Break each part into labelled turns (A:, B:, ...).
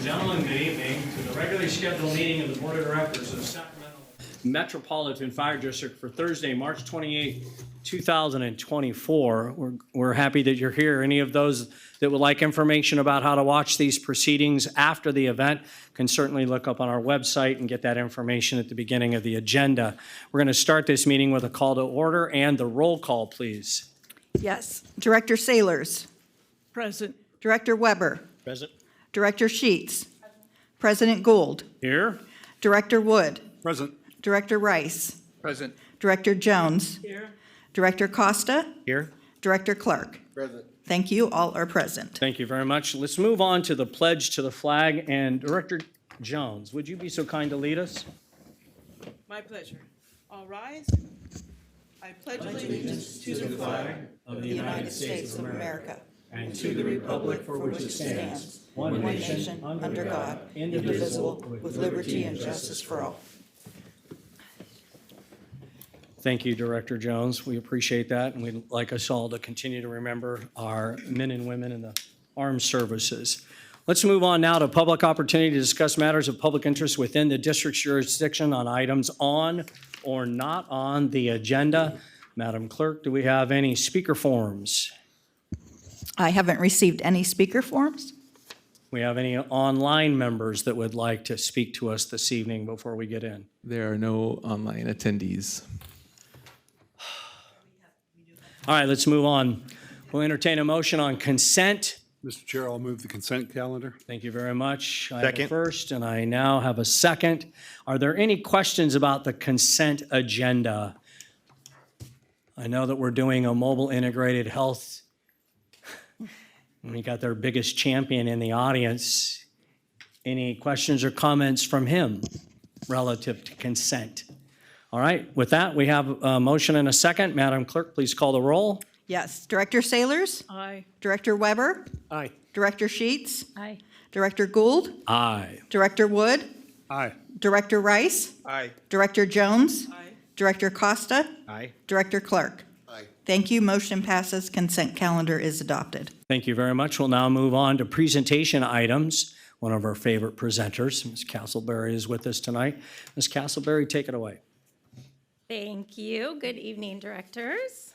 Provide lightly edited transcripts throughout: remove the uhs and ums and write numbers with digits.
A: gentlemen, good evening to the regularly scheduled meeting of the Board of Directors of Sacramento Metropolitan Fire District for Thursday, March 28, 2024. We're happy that you're here. Any of those that would like information about how to watch these proceedings after the event can certainly look up on our website and get that information at the beginning of the agenda. We're going to start this meeting with a call to order and the roll call, please.
B: Yes. Director Sailors.
C: Present.
B: Director Weber.
A: Present.
B: Director Sheets. President Gould.
A: Here.
B: Director Wood.
D: Present.
B: Director Rice.
D: Present.
B: Director Jones.
C: Here.
B: Director Costa.
A: Here.
B: Director Clark.
D: Present.
B: Thank you. All are present.
A: Thank you very much. Let's move on to the pledge to the flag. And Director Jones, would you be so kind to lead us?
C: My pleasure. All rise. I pledge allegiance to the flag
A: Of
B: The United States of America.
A: and to the republic for which it stands, one nation,
B: under God, indivisible, with liberty and justice for all.
A: Thank you, Director Jones. We appreciate that, and we'd like us all to continue to remember our men and women in the armed services. Let's move on now to public opportunity to discuss matters of public interest within the district's jurisdiction on items on or not on the agenda. Madam Clerk, do we have any speaker forms?
B: I haven't received any speaker forms.
A: We have any online members that would like to speak to us this evening before we get in?
E: There are no online attendees.
A: All right, let's move on. We'll entertain a motion on consent.
D: Mr. Chair, I'll move the consent calendar.
A: Thank you very much. I have a first, and I now have a second. Are there any questions about the consent agenda? I know that we're doing a mobile integrated health. We got their biggest champion in the audience. Any questions or comments from him relative to consent? All right, with that, we have a motion and a second. Madam Clerk, please call the roll.
B: Yes. Director Sailors.
C: Aye.
B: Director Weber.
A: Aye.
B: Director Sheets.
C: Aye.
B: Director Gould.
A: Aye.
B: Director Wood.
D: Aye.
B: Director Rice.
D: Aye.
B: Director Jones.
C: Aye.
B: Director Costa.
D: Aye.
B: Director Clark.
D: Aye.
B: Thank you. Motion passes. Consent calendar is adopted.
A: Thank you very much. We'll now move on to presentation items. One of our favorite presenters, Ms. Castleberry, is with us tonight. Ms. Castleberry, take it away.
F: Thank you. Good evening, directors.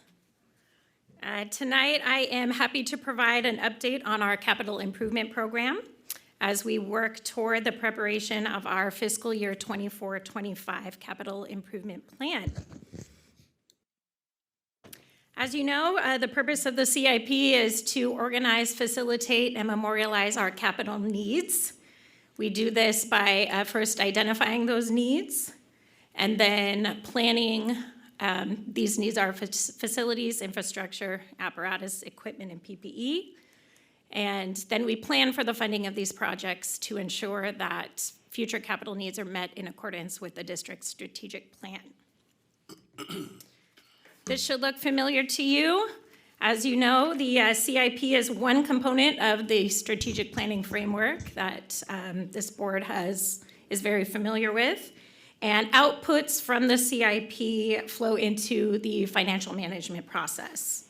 F: Tonight, I am happy to provide an update on our capital improvement program as we work toward the preparation of our fiscal year 24-25 capital improvement plan. As you know, the purpose of the CIP is to organize, facilitate, and memorialize our capital needs. We do this by first identifying those needs, and then planning. These needs are facilities, infrastructure, apparatus, equipment, and PPE. And then we plan for the funding of these projects to ensure that future capital needs are met in accordance with the district's strategic plan. This should look familiar to you. As you know, the CIP is one component of the strategic planning framework that this board is very familiar with. And outputs from the CIP flow into the financial management process.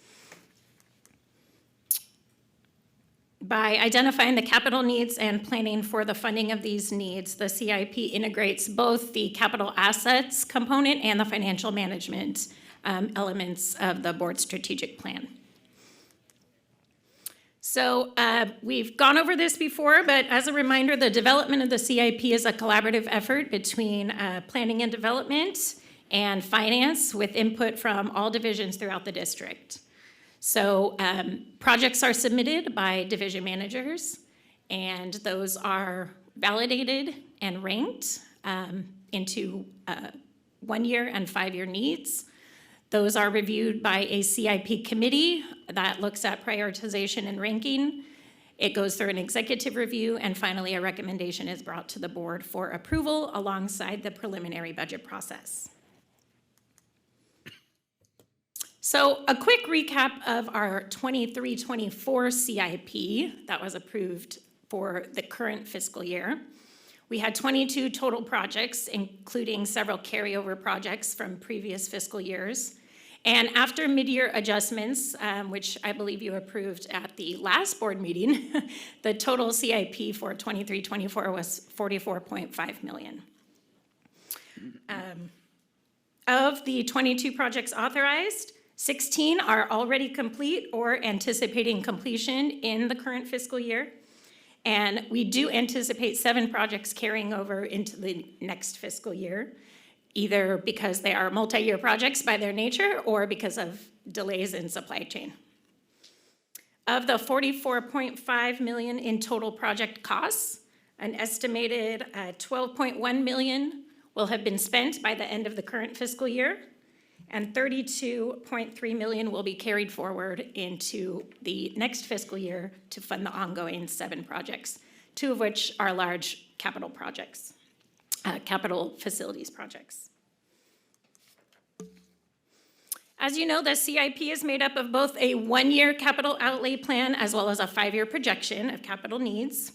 F: By identifying the capital needs and planning for the funding of these needs, the CIP integrates both the capital assets component and the financial management elements of the board's strategic plan. So we've gone over this before, but as a reminder, the development of the CIP is a collaborative effort between planning and development and finance with input from all divisions throughout the district. So projects are submitted by division managers, and those are validated and ranked into 1-year and 5-year needs. Those are reviewed by a CIP committee that looks at prioritization and ranking. It goes through an executive review, and finally a recommendation is brought to the board for approval alongside the preliminary budget process. So a quick recap of our 23-24 CIP that was approved for the current fiscal year. We had 22 total projects, including several carryover projects from previous fiscal years. And after mid-year adjustments, which I believe you approved at the last board meeting, the total CIP for 23-24 was $44.5 million. Of the 22 projects authorized, 16 are already complete or anticipating completion in the current fiscal year. And we do anticipate 7 projects carrying over into the next fiscal year, either because they are multi-year projects by their nature or because of delays in supply chain. Of the $44.5 million in total project costs, an estimated $12.1 million will have been spent by the end of the current fiscal year, and $32.3 million will be carried forward into the next fiscal year to fund the ongoing 7 projects, 2 of which are large capital projects. Capital facilities projects. As you know, the CIP is made up of both a 1-year capital outlay plan as well as a 5-year projection of capital needs.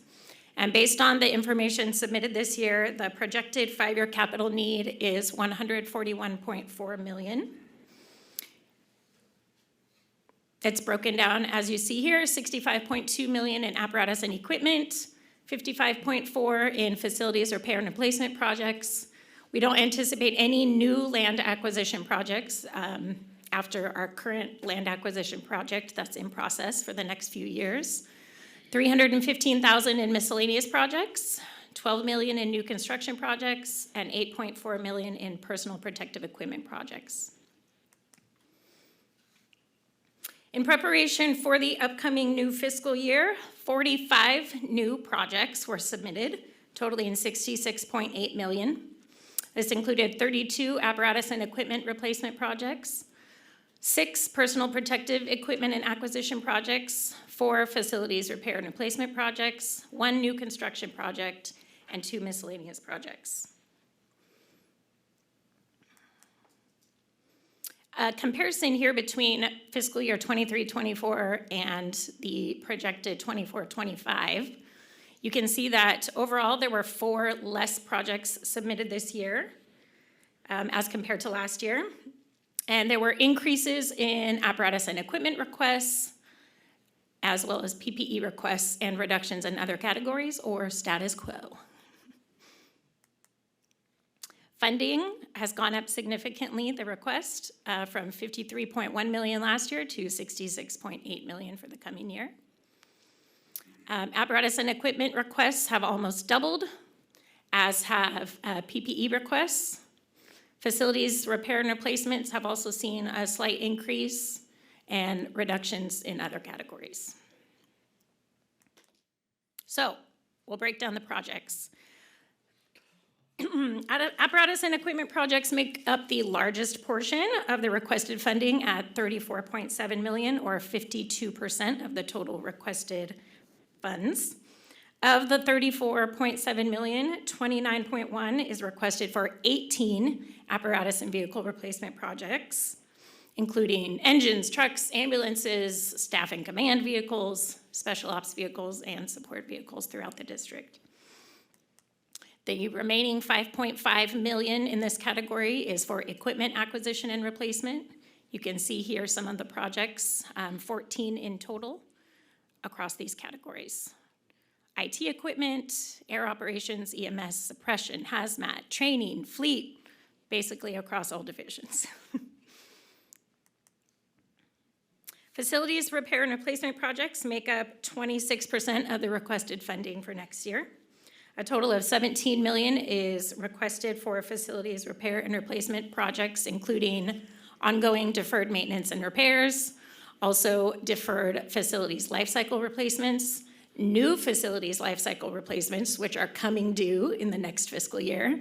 F: And based on the information submitted this year, the projected 5-year capital need is $141.4 million. It's broken down, as you see here, $65.2 million in apparatus and equipment, $55.4 in facilities repair and replacement projects. We don't anticipate any new land acquisition projects after our current land acquisition project that's in process for the next few years. $315,000 in miscellaneous projects, $12 million in new construction projects, and $8.4 million in personal protective equipment projects. In preparation for the upcoming new fiscal year, 45 new projects were submitted, totaling $66.8 million. This included 32 apparatus and equipment replacement projects, 6 personal protective equipment and acquisition projects, 4 facilities repair and replacement projects, 1 new construction project, and 2 miscellaneous projects. A comparison here between fiscal year 23-24 and the projected 24-25. You can see that overall there were 4 less projects submitted this year as compared to last year. And there were increases in apparatus and equipment requests, as well as PPE requests and reductions in other categories or status quo. Funding has gone up significantly, the request, from $53.1 million last year to $66.8 million for the coming year. Apparatus and equipment requests have almost doubled, as have PPE requests. Facilities repair and replacements have also seen a slight increase and reductions in other categories. So we'll break down the projects. Apparatus and equipment projects make up the largest portion of the requested funding at $34.7 million, or 52% of the total requested funds. Of the $34.7 million, $29.1 is requested for 18 apparatus and vehicle replacement projects, including engines, trucks, ambulances, staff and command vehicles, special ops vehicles, and support vehicles throughout the district. The remaining $5.5 million in this category is for equipment acquisition and replacement. You can see here some of the projects, 14 in total across these categories. IT equipment, air operations, EMS, suppression, hazmat, training, fleet, basically across all divisions. Facilities repair and replacement projects make up 26% of the requested funding for next year. A total of $17 million is requested for facilities repair and replacement projects, including ongoing deferred maintenance and repairs, also deferred facilities lifecycle replacements, new facilities lifecycle replacements, which are coming due in the next fiscal year,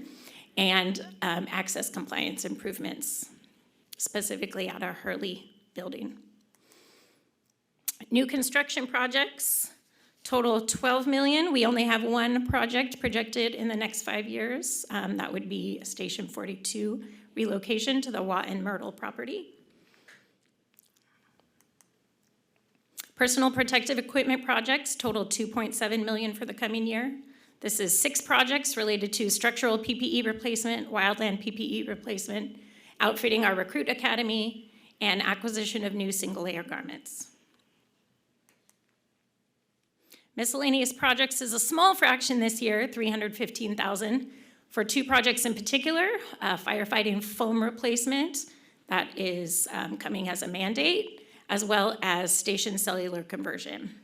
F: and access compliance improvements, specifically at our Hurley building. New construction projects, total $12 million. We only have 1 project projected in the next 5 years. That would be Station 42 relocation to the Watt and Myrtle property. Personal protective equipment projects total $2.7 million for the coming year. This is 6 projects related to structural PPE replacement, wildland PPE replacement, outfitting our recruit academy, and acquisition of new single-layer garments. Miscellaneous projects is a small fraction this year, $315,000, for two projects in particular, firefighting foam replacement that is coming as a mandate, as well as station cellular conversion.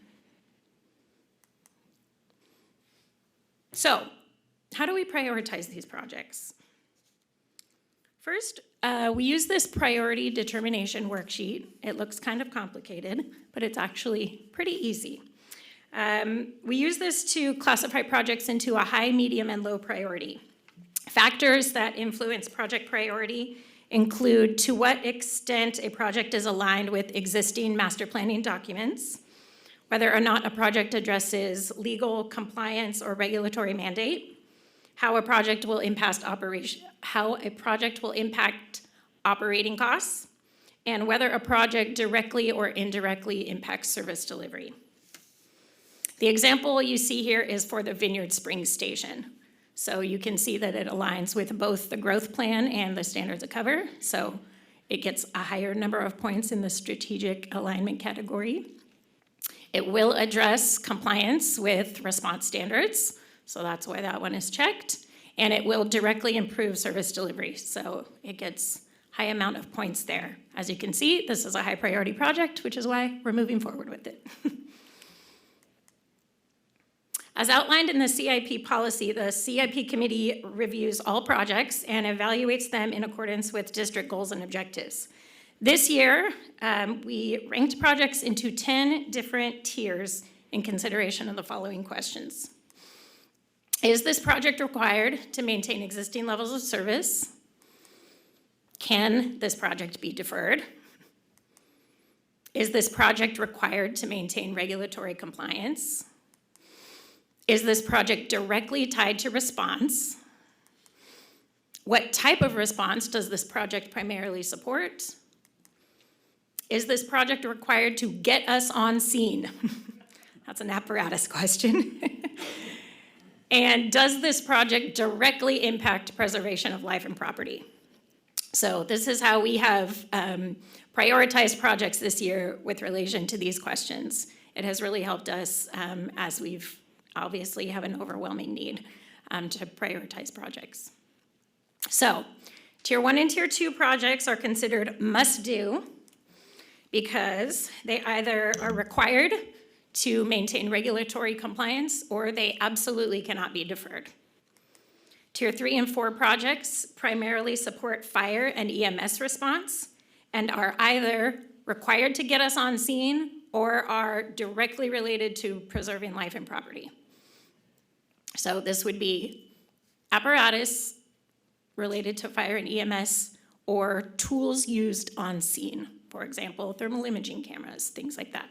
F: So, how do we prioritize these projects? First, we use this priority determination worksheet. It looks kind of complicated, but it's actually pretty easy. We use this to classify projects into a high, medium, and low priority. Factors that influence project priority include to what extent a project is aligned with existing master planning documents, whether or not a project addresses legal, compliance, or regulatory mandate, how a project will impact operating costs, and whether a project directly or indirectly impacts service delivery. The example you see here is for the Vineyard Springs station. So you can see that it aligns with both the growth plan and the standards of cover. So it gets a higher number of points in the strategic alignment category. It will address compliance with response standards. So that's why that one is checked. And it will directly improve service delivery. So it gets high amount of points there. As you can see, this is a high priority project, which is why we're moving forward with it. As outlined in the CIP policy, the CIP committee reviews all projects and evaluates them in accordance with district goals and objectives. This year, we ranked projects into 10 different tiers in consideration of the following questions. Is this project required to maintain existing levels of service? Can this project be deferred? Is this project required to maintain regulatory compliance? Is this project directly tied to response? What type of response does this project primarily support? Is this project required to get us on scene? That's an apparatus question. And does this project directly impact preservation of life and property? So this is how we have prioritized projects this year with relation to these questions. It has really helped us as we've obviously have an overwhelming need to prioritize projects. So, Tier 1 and Tier 2 projects are considered must-do because they either are required to maintain regulatory compliance or they absolutely cannot be deferred. Tier 3 and 4 projects primarily support fire and EMS response and are either required to get us on scene or are directly related to preserving life and property. So this would be apparatus related to fire and EMS or tools used on scene. For example, thermal imaging cameras, things like that.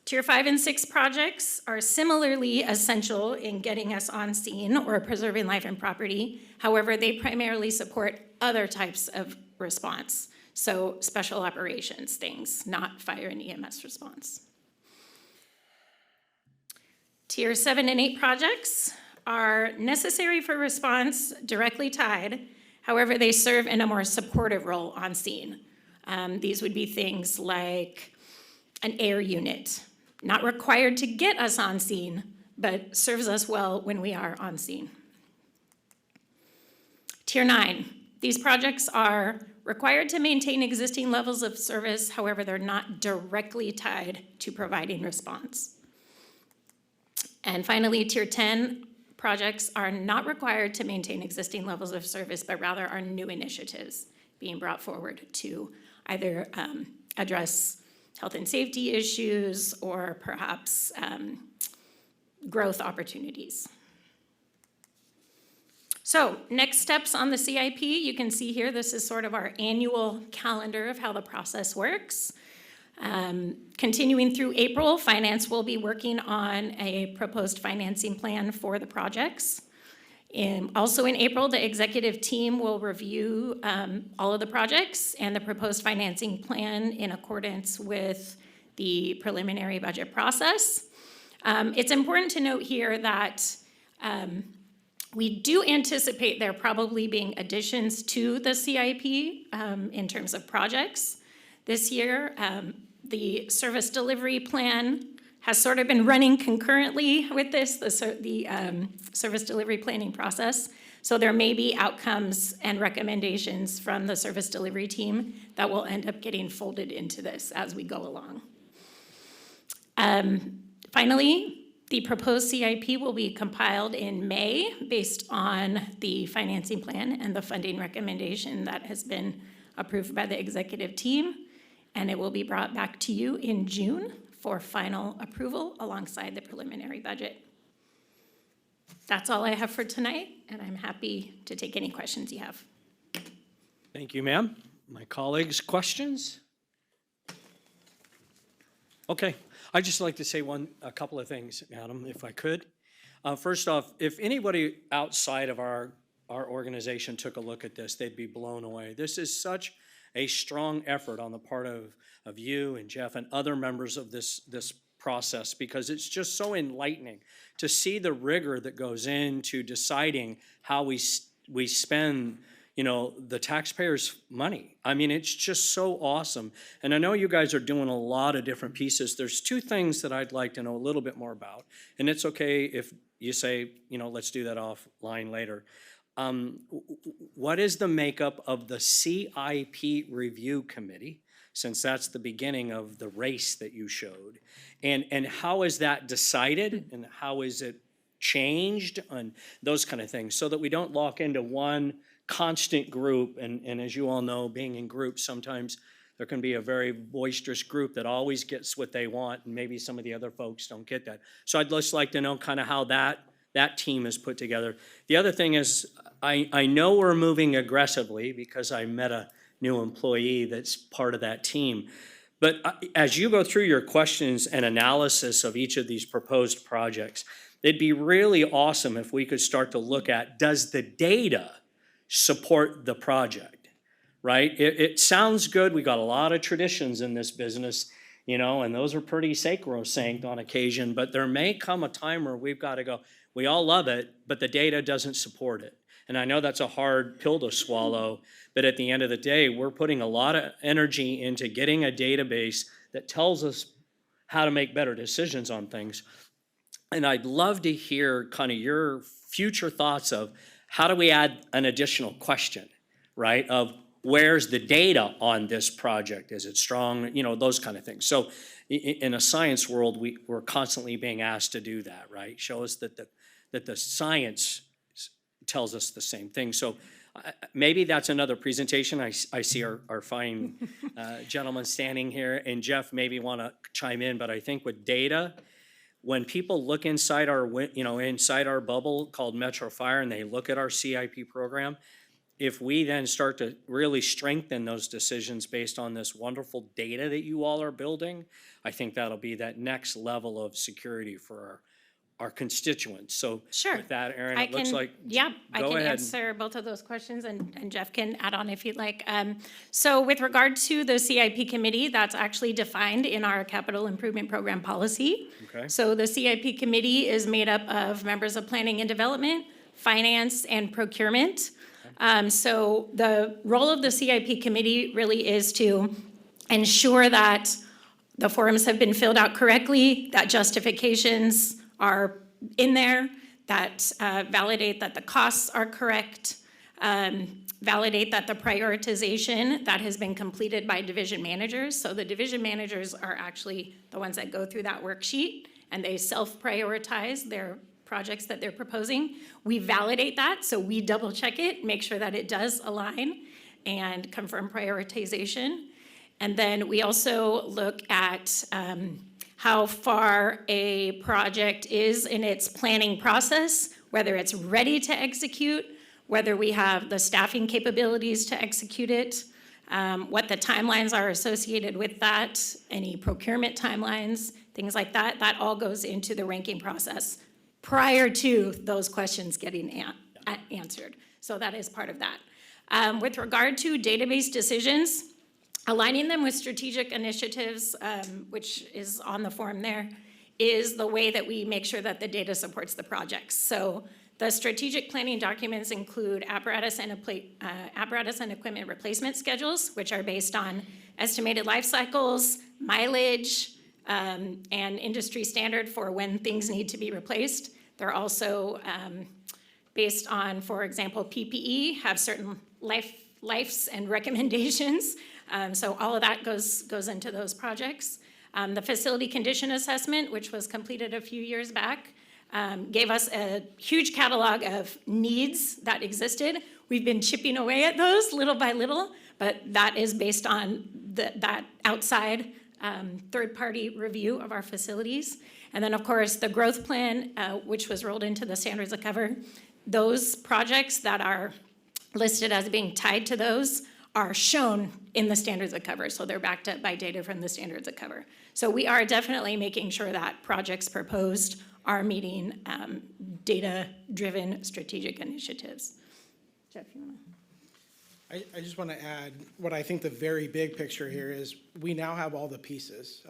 F: Tier 5 and 6 projects are similarly essential in getting us on scene or preserving life and property. However, they primarily support other types of response. So special operations things, not fire and EMS response. Tier 7 and 8 projects are necessary for response, directly tied. However, they serve in a more supportive role on scene. These would be things like an air unit, not required to get us on scene, but serves us well when we are on scene. Tier 9, these projects are required to maintain existing levels of service, however, they're not directly tied to providing response. And finally, Tier 10 projects are not required to maintain existing levels of service, but rather are new initiatives being brought forward to either address health and safety issues or perhaps growth opportunities. So next steps on the CIP, you can see here, this is sort of our annual calendar of how the process works. Continuing through April, Finance will be working on a proposed financing plan for the projects. Also in April, the executive team will review all of the projects and the proposed financing plan in accordance with the preliminary budget process. It's important to note here that We do anticipate there probably being additions to the CIP in terms of projects this year. The service delivery plan has sort of been running concurrently with this, the service delivery planning process. So there may be outcomes and recommendations from the service delivery team that will end up getting folded into this as we go along. Finally, the proposed CIP will be compiled in May based on the financing plan and the funding recommendation that has been approved by the executive team. And it will be brought back to you in June for final approval alongside the preliminary budget. That's all I have for tonight, and I'm happy to take any questions you have.
A: Thank you, ma'am. My colleagues, questions? Okay, I'd just like to say a couple of things, Adam, if I could. First off, if anybody outside of our organization took a look at this, they'd be blown away. This is such a strong effort on the part of you and Jeff and other members of this process, because it's just so enlightening to see the rigor that goes into deciding how we spend, the taxpayers' money. I mean, it's just so awesome. And I know you guys are doing a lot of different pieces. There's two things that I'd like to know a little bit more about, and it's okay if you say, let's do that offline later. What is the makeup of the CIP review committee, since that's the beginning of the race that you showed? And how is that decided, and how is it changed, and those kind of things, so that we don't lock into one constant group. And as you all know, being in groups, sometimes there can be a very boisterous group that always gets what they want, and maybe some of the other folks don't get that. So I'd just like to know kind of how that team is put together. The other thing is, I know we're moving aggressively because I met a new employee that's part of that team. But as you go through your questions and analysis of each of these proposed projects, it'd be really awesome if we could start to look at, does the data support the project, right? It sounds good. We got a lot of traditions in this business, and those are pretty sacrosanct on occasion, but there may come a time where we've got to go, we all love it, but the data doesn't support it. And I know that's a hard pill to swallow, but at the end of the day, we're putting a lot of energy into getting a database that tells us how to make better decisions on things. And I'd love to hear kind of your future thoughts of how do we add an additional question, right? Of where's the data on this project? Is it strong? Those kind of things. So in a science world, we're constantly being asked to do that, right? Show us that the science tells us the same thing. So maybe that's another presentation. I see our fine gentleman standing here, and Jeff maybe want to chime in, but I think with data, when people look inside our bubble called Metro Fire, and they look at our CIP program, if we then start to really strengthen those decisions based on this wonderful data that you all are building, I think that'll be that next level of security for our constituents. So
F: Sure.
A: with that, Erin,
F: I
A: it looks
F: can-
A: like,
F: Yeah, I
A: go
F: can
A: ahead.
F: answer both of those questions, and Jeff can add on if you'd like. So with regard to the CIP committee, that's actually defined in our capital improvement program policy.
A: Okay.
F: So the CIP committee is made up of members of planning and development, finance, and procurement. So the role of the CIP committee really is to ensure that the forms have been filled out correctly, that justifications are in there, that validate that the costs are correct, validate that the prioritization that has been completed by division managers. So the division managers are actually the ones that go through that worksheet, and they self-prioritize their projects that they're proposing. We validate that, so we double check it, make sure that it does align and confirm prioritization. And then we also look at how far a project is in its planning process, whether it's ready to execute, whether we have the staffing capabilities to execute it, what the timelines are associated with that, any procurement timelines, things like that. That all goes into the ranking process prior to those questions getting answered. So that is part of that. With regard to database decisions, aligning them with strategic initiatives, which is on the form there, is the way that we make sure that the data supports the projects. So The strategic planning documents include apparatus and equipment replacement schedules, which are based on estimated life cycles, mileage, and industry standard for when things need to be replaced. They're also based on, for example, PPE, have certain lives and recommendations. So all of that goes into those projects. The facility condition assessment, which was completed a few years back, gave us a huge catalog of needs that existed. We've been chipping away at those little by little, but that is based on that outside third-party review of our facilities. And then, of course, the growth plan, which was rolled into the standards of cover. Those projects that are listed as being tied to those are shown in the standards of cover, so they're backed up by data from the standards of cover. So we are definitely making sure that projects proposed are meeting data-driven strategic initiatives. Jeff, you want to?
G: I just want to add, what I think the very big picture here is we now have all the pieces.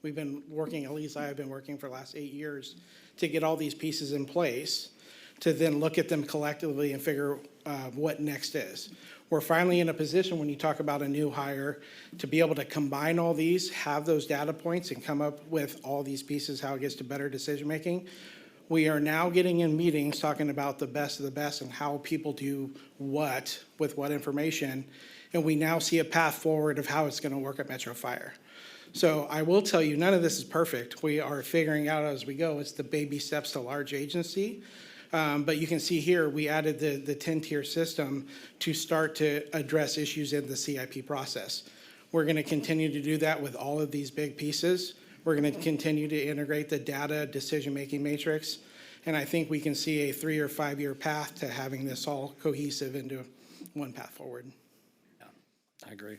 G: We've been working, at least I have been working for the last 8 years, to get all these pieces in place, to then look at them collectively and figure what next is. We're finally in a position, when you talk about a new hire, to be able to combine all these, have those data points, and come up with all these pieces, how it gets to better decision-making. We are now getting in meetings talking about the best of the best and how people do what with what information. And we now see a path forward of how it's going to work at Metro Fire. So I will tell you, none of this is perfect. We are figuring out as we go. It's the baby steps to large agency. But you can see here, we added the 10-tier system to start to address issues in the CIP process. We're going to continue to do that with all of these big pieces. We're going to continue to integrate the data decision-making matrix. And I think we can see a 3 or 5 year path to having this all cohesive into one path forward.
A: Yeah, I agree.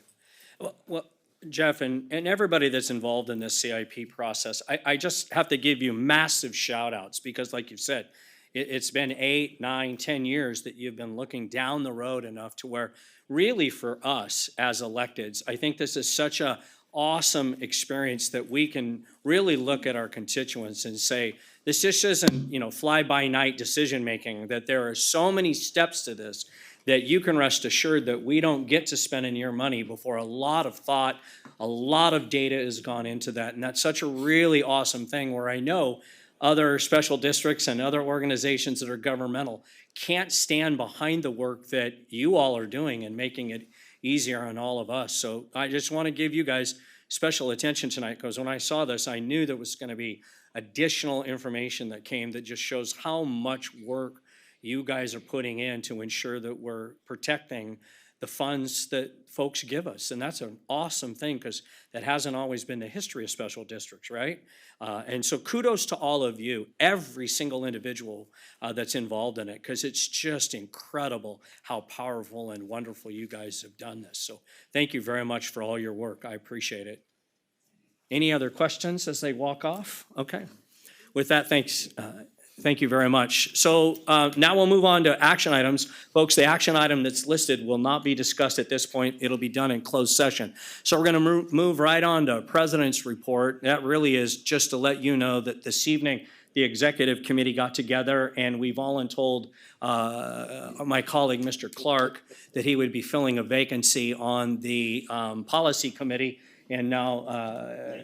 A: Well, Jeff, and everybody that's involved in this CIP process, I just have to give you massive shout outs because like you said, it's been 8, 9, 10 years that you've been looking down the road enough to where really for us as electeds, I think this is such a awesome experience that we can really look at our constituents and say, this just isn't, fly-by-night decision-making, that there are so many steps to this that you can rest assured that we don't get to spending your money before a lot of thought, a lot of data has gone into that. And that's such a really awesome thing where I know other special districts and other organizations that are governmental can't stand behind the work that you all are doing and making it easier on all of us. So I just want to give you guys special attention tonight because when I saw this, I knew there was going to be additional information that came that just shows how much work you guys are putting in to ensure that we're protecting the funds that folks give us. And that's an awesome thing because that hasn't always been the history of special districts, right? And so kudos to all of you, every single individual that's involved in it, because it's just incredible how powerful and wonderful you guys have done this. So thank you very much for all your work. I appreciate it. Any other questions as they walk off? Okay. With that, thanks. Thank you very much. So now we'll move on to action items. Folks, the action item that's listed will not be discussed at this point. It'll be done in closed session. So we're going to move right on to President's report. That really is just to let you know that this evening the executive committee got together and we've all told my colleague, Mr. Clark, that he would be filling a vacancy on the policy committee. And now I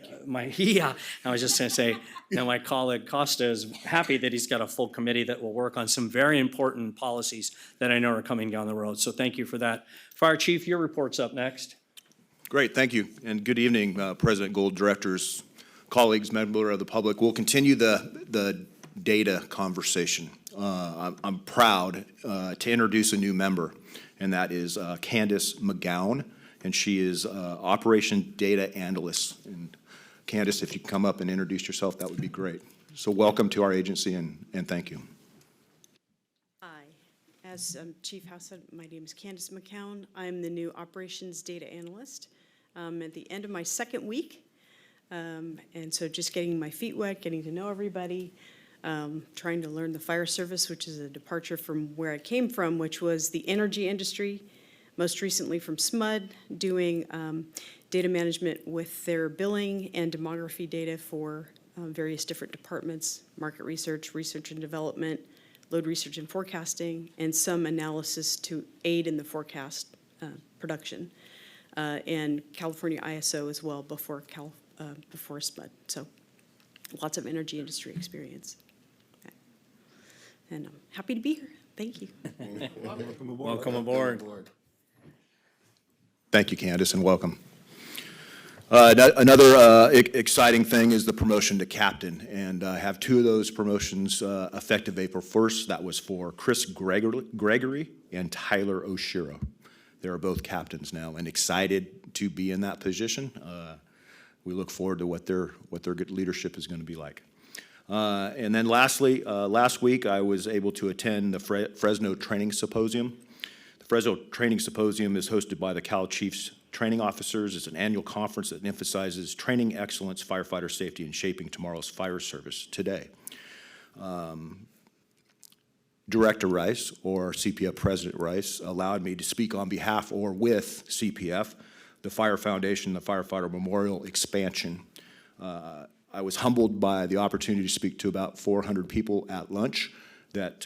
A: was just going to say, now my colleague Costa is happy that he's got a full committee that will work on some very important policies that I know are coming down the road. So thank you for that. Fire Chief, your report's up next.
H: Great, thank you. And good evening, President Gould, directors, colleagues, member of the public. We'll continue the data conversation. I'm proud to introduce a new member, and that is Candace McGowan. And she is Operation Data Analyst. And Candace, if you come up and introduce yourself, that would be great. So welcome to our agency and thank you.
I: Hi, as Chief House said, my name is Candace McCown. I'm the new Operations Data Analyst. At the end of my second week, and so just getting my feet wet, getting to know everybody, trying to learn the fire service, which is a departure from where I came from, which was the energy industry. Most recently from SMUD, doing data management with their billing and demography data for various different departments, market research, research and development, load research and forecasting, and some analysis to aid in the forecast production, and California ISO as well before SPUD. So lots of energy industry experience. And I'm happy to be here. Thank you.
A: Welcome aboard.
H: Thank you, Candace, and welcome. Another exciting thing is the promotion to captain, and I have two of those promotions effective April 1st. That was for Chris Gregory and Tyler Oshiro. They are both captains now, and excited to be in that position. We look forward to what their good leadership is going to be like. And then lastly, last week I was able to attend the Fresno Training Symposium. The Fresno Training Symposium is hosted by the Cal Chiefs Training Officers. It's an annual conference that emphasizes training excellence, firefighter safety, and shaping tomorrow's fire service today. Director Rice, or CPF President Rice, allowed me to speak on behalf or with CPF, the Fire Foundation, the Firefighter Memorial expansion. I was humbled by the opportunity to speak to about 400 people at lunch that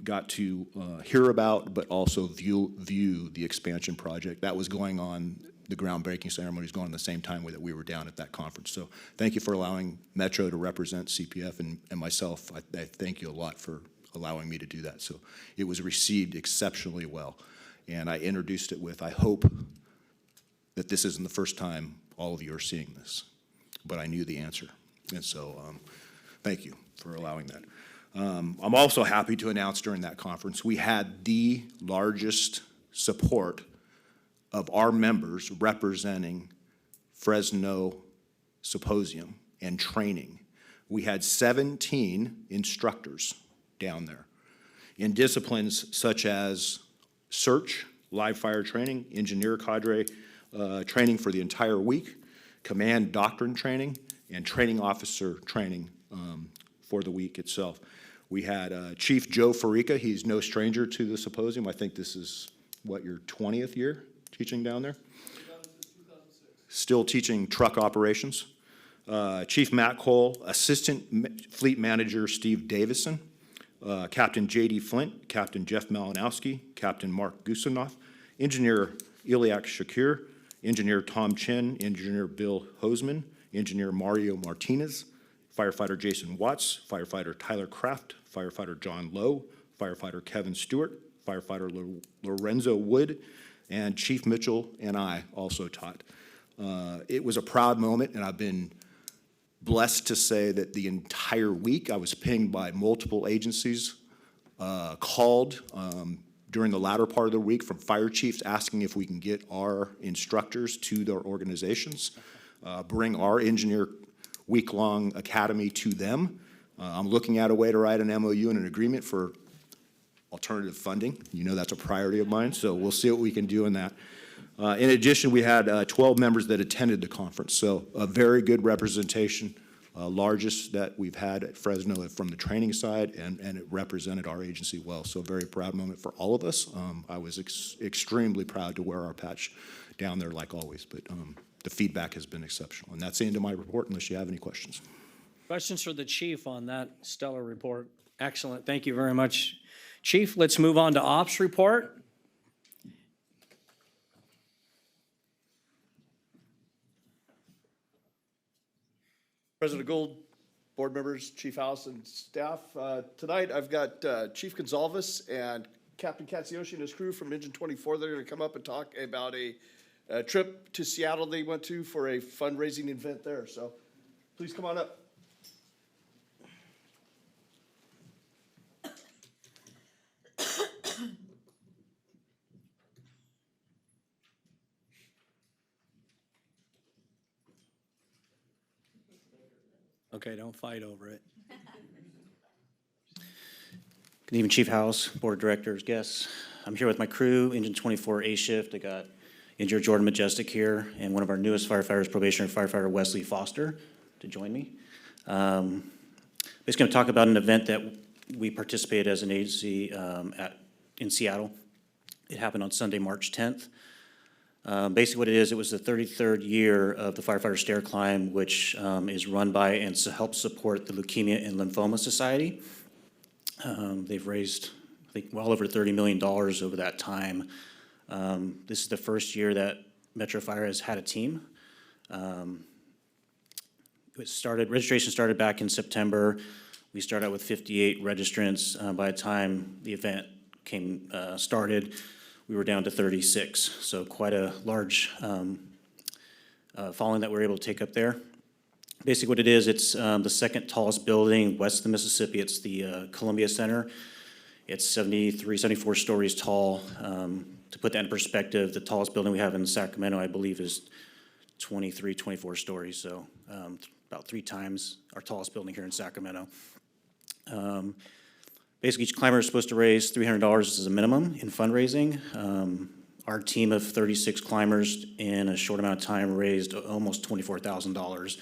H: got to hear about, but also view the expansion project. That was going on, the groundbreaking ceremony was going on the same time that we were down at that conference. So thank you for allowing Metro to represent CPF and myself. I thank you a lot for allowing me to do that. So it was received exceptionally well. And I introduced it with, I hope that this isn't the first time all of you are seeing this, but I knew the answer. And so thank you for allowing that. I'm also happy to announce during that conference, we had the largest support of our members representing Fresno Symposium and training. We had 17 instructors down there in disciplines such as search, live fire training, engineer cadre training for the entire week, command doctrine training, and training officer training for the week itself. We had Chief Joe Farica. He's no stranger to the symposium. I think this is, what, your 20th year teaching down there? Still teaching truck operations. Chief Matt Cole, Assistant Fleet Manager Steve Davison, Captain J.D. Flint, Captain Jeff Malinowski, Captain Mark Gusinoff, Engineer Iliak Shakir, Engineer Tom Chin, Engineer Bill Hoseman, Engineer Mario Martinez, Firefighter Jason Watts, Firefighter Tyler Kraft, Firefighter John Lowe, Firefighter Kevin Stewart, Firefighter Lorenzo Wood, and Chief Mitchell and I also taught. It was a proud moment, and I've been blessed to say that the entire week I was pinged by multiple agencies, called during the latter part of the week from fire chiefs asking if we can get our instructors to their organizations, bring our engineer week-long academy to them. I'm looking at a way to write an MOU and an agreement for alternative funding. You know that's a priority of mine, so we'll see what we can do in that. In addition, we had 12 members that attended the conference, so a very good representation, largest that we've had at Fresno from the training side, and it represented our agency well, so a very proud moment for all of us. I was extremely proud to wear our patch down there like always, but the feedback has been exceptional. And that's the end of my report, unless you have any questions.
A: Questions for the chief on that stellar report? Excellent. Thank you very much, Chief. Let's move on to ops report.
J: President Gould, board members, Chief House, and staff. Tonight I've got Chief Gonzalez and Captain Katsuyoshi and his crew from Engine 24. They're going to come up and talk about a trip to Seattle they went to for a fundraising event there. So please come on up.
A: Okay, don't fight over it.
K: Good evening, Chief House, Board of Directors, guests. I'm here with my crew, Engine 24 A shift. I got Engineer Jordan Majestic here, and one of our newest firefighters, probationary firefighter Wesley Foster, to join me. Basically, going to talk about an event that we participated as an agency in Seattle. It happened on Sunday, March 10th. Basically what it is, it was the 33rd year of the Firefighter Stair Climb, which is run by and helps support the Leukemia and Lymphoma Society. They've raised, I think, well over $30 million over that time. This is the first year that Metro Fire has had a team. Registration started back in September. We started out with 58 registrants. By the time the event started, we were down to 36. So quite a large following that we were able to take up there. Basically what it is, it's the second tallest building west of the Mississippi. It's the Columbia Center. It's 73, 74 stories tall. To put that in perspective, the tallest building we have in Sacramento, I believe, is 23, 24 stories. So about 3 times our tallest building here in Sacramento. Basically, each climber is supposed to raise $300 as a minimum in fundraising. Our team of 36 climbers in a short amount of time raised almost $24,000.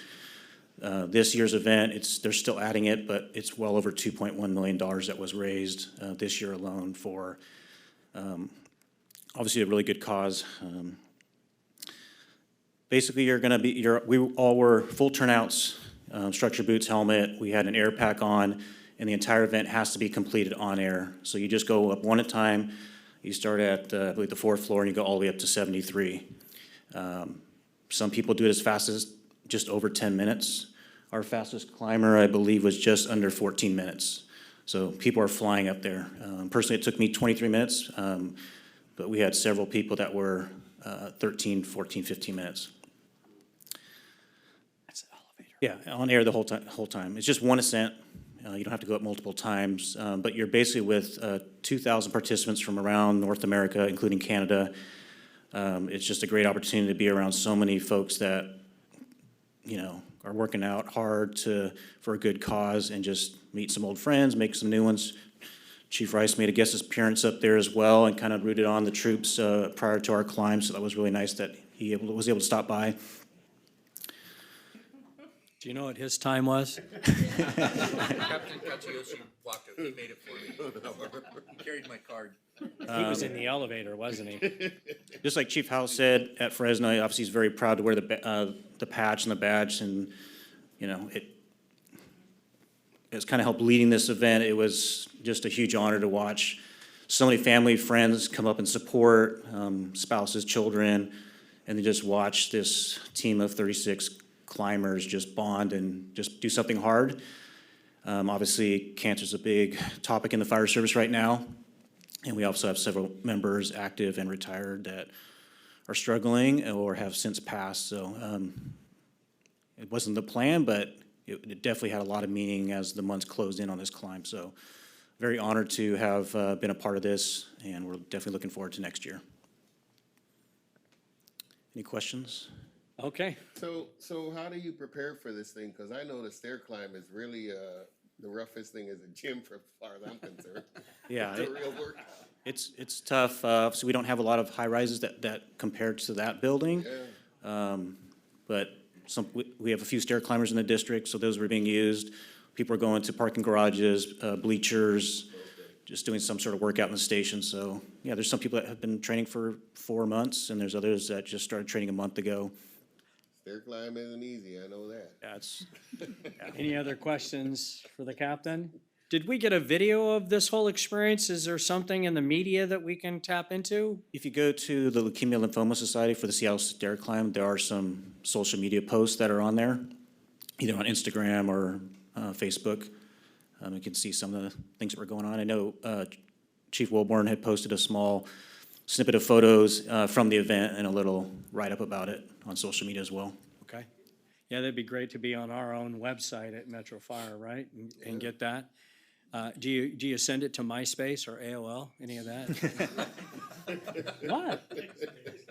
K: This year's event, they're still adding it, but it's well over $2.1 million that was raised this year alone for obviously a really good cause. Basically, we all were full turnouts, structure boots, helmet. We had an air pack on, and the entire event has to be completed on air. So you just go up one at a time. You start at, I believe, the 4th floor, and you go all the way up to 73. Some people do it as fast as just over 10 minutes. Our fastest climber, I believe, was just under 14 minutes. So people are flying up there. Personally, it took me 23 minutes, but we had several people that were 13, 14, 15 minutes.
A: That's the elevator.
K: Yeah, on air the whole time. It's just one ascent. You don't have to go up multiple times, but you're basically with 2,000 participants from around North America, including Canada. It's just a great opportunity to be around so many folks that, are working out hard for a good cause, and just meet some old friends, make some new ones. Chief Rice made a guest appearance up there as well and kind of rooted on the troops prior to our climb, so that was really nice that he was able to stop by.
A: Do you know what his time was?
L: Captain Katsuyoshi walked it. He made it for me. He carried my card.
A: He was in the elevator, wasn't he?
K: Just like Chief House said at Fresno, obviously he's very proud to wear the patch and the badge, and it's kind of helped leading this event. It was just a huge honor to watch so many family, friends come up and support, spouses, children, and then just watch this team of 36 climbers just bond and just do something hard. Obviously, cancer's a big topic in the fire service right now, and we also have several members, active and retired, that are struggling or have since passed. So it wasn't the plan, but it definitely had a lot of meaning as the months closed in on this climb. So very honored to have been a part of this, and we're definitely looking forward to next year. Any questions?
A: Okay.
M: So how do you prepare for this thing? Because I know the stair climb is really the roughest thing is a gym, for as far as I'm concerned.
K: Yeah,
M: It's a real workout.
K: it's tough. So we don't have a lot of high rises that compared to that building.
M: Yeah.
K: But we have a few stair climbers in the district, so those were being used. People are going to parking garages, bleachers, just doing some sort of workout in the station. So yeah, there's some people that have been training for 4 months, and there's others that just started training a month ago.
M: Stair climb isn't easy, I know that.
A: Any other questions for the captain? Did we get a video of this whole experience? Is there something in the media that we can tap into?
K: If you go to the Leukemia Lymphoma Society for the Seattle Stair Climb, there are some social media posts that are on there, either on Instagram or Facebook. You can see some of the things that were going on. I know Chief Wilborn had posted a small snippet of photos from the event and a little write-up about it on social media as well.
A: Okay. Yeah, that'd be great to be on our own website at Metro Fire, right? And get that. Do you send it to MySpace or AOL? Any of that? What?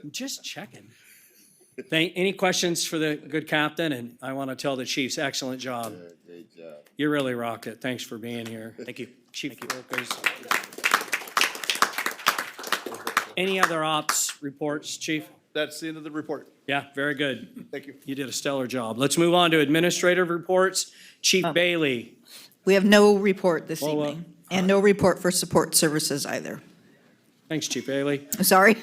A: I'm just checking. Any questions for the good captain? And I want to tell the chiefs, excellent job.
M: Yeah, great job.
A: You really rocked it. Thanks for being here.
K: Thank you.
A: Chief Workers. Any other ops reports, Chief?
J: That's the end of the report.
A: Yeah, very good.
J: Thank you.
A: You did a stellar job. Let's move on to administrative reports. Chief Bailey.
B: We have no report this
A: Well,
B: evening, and no report for support services either.
A: Thanks, Chief Bailey.
B: Sorry.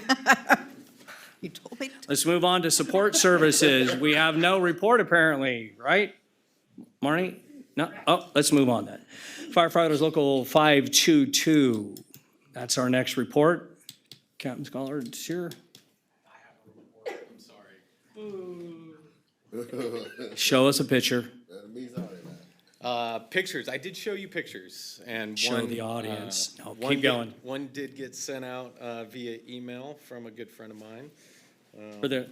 B: You told me to.
A: Let's move on to support services. We have no report apparently, right? Marnie? No? Oh, let's move on then. Firefighters Local 522. That's our next report. Captain Scollard's here. Show us a picture.
E: Pictures. I did show you pictures, and
A: Show
E: one,
A: the audience. No,
E: one
A: keep going.
E: One did get sent out via email from a good friend of mine.
A: For the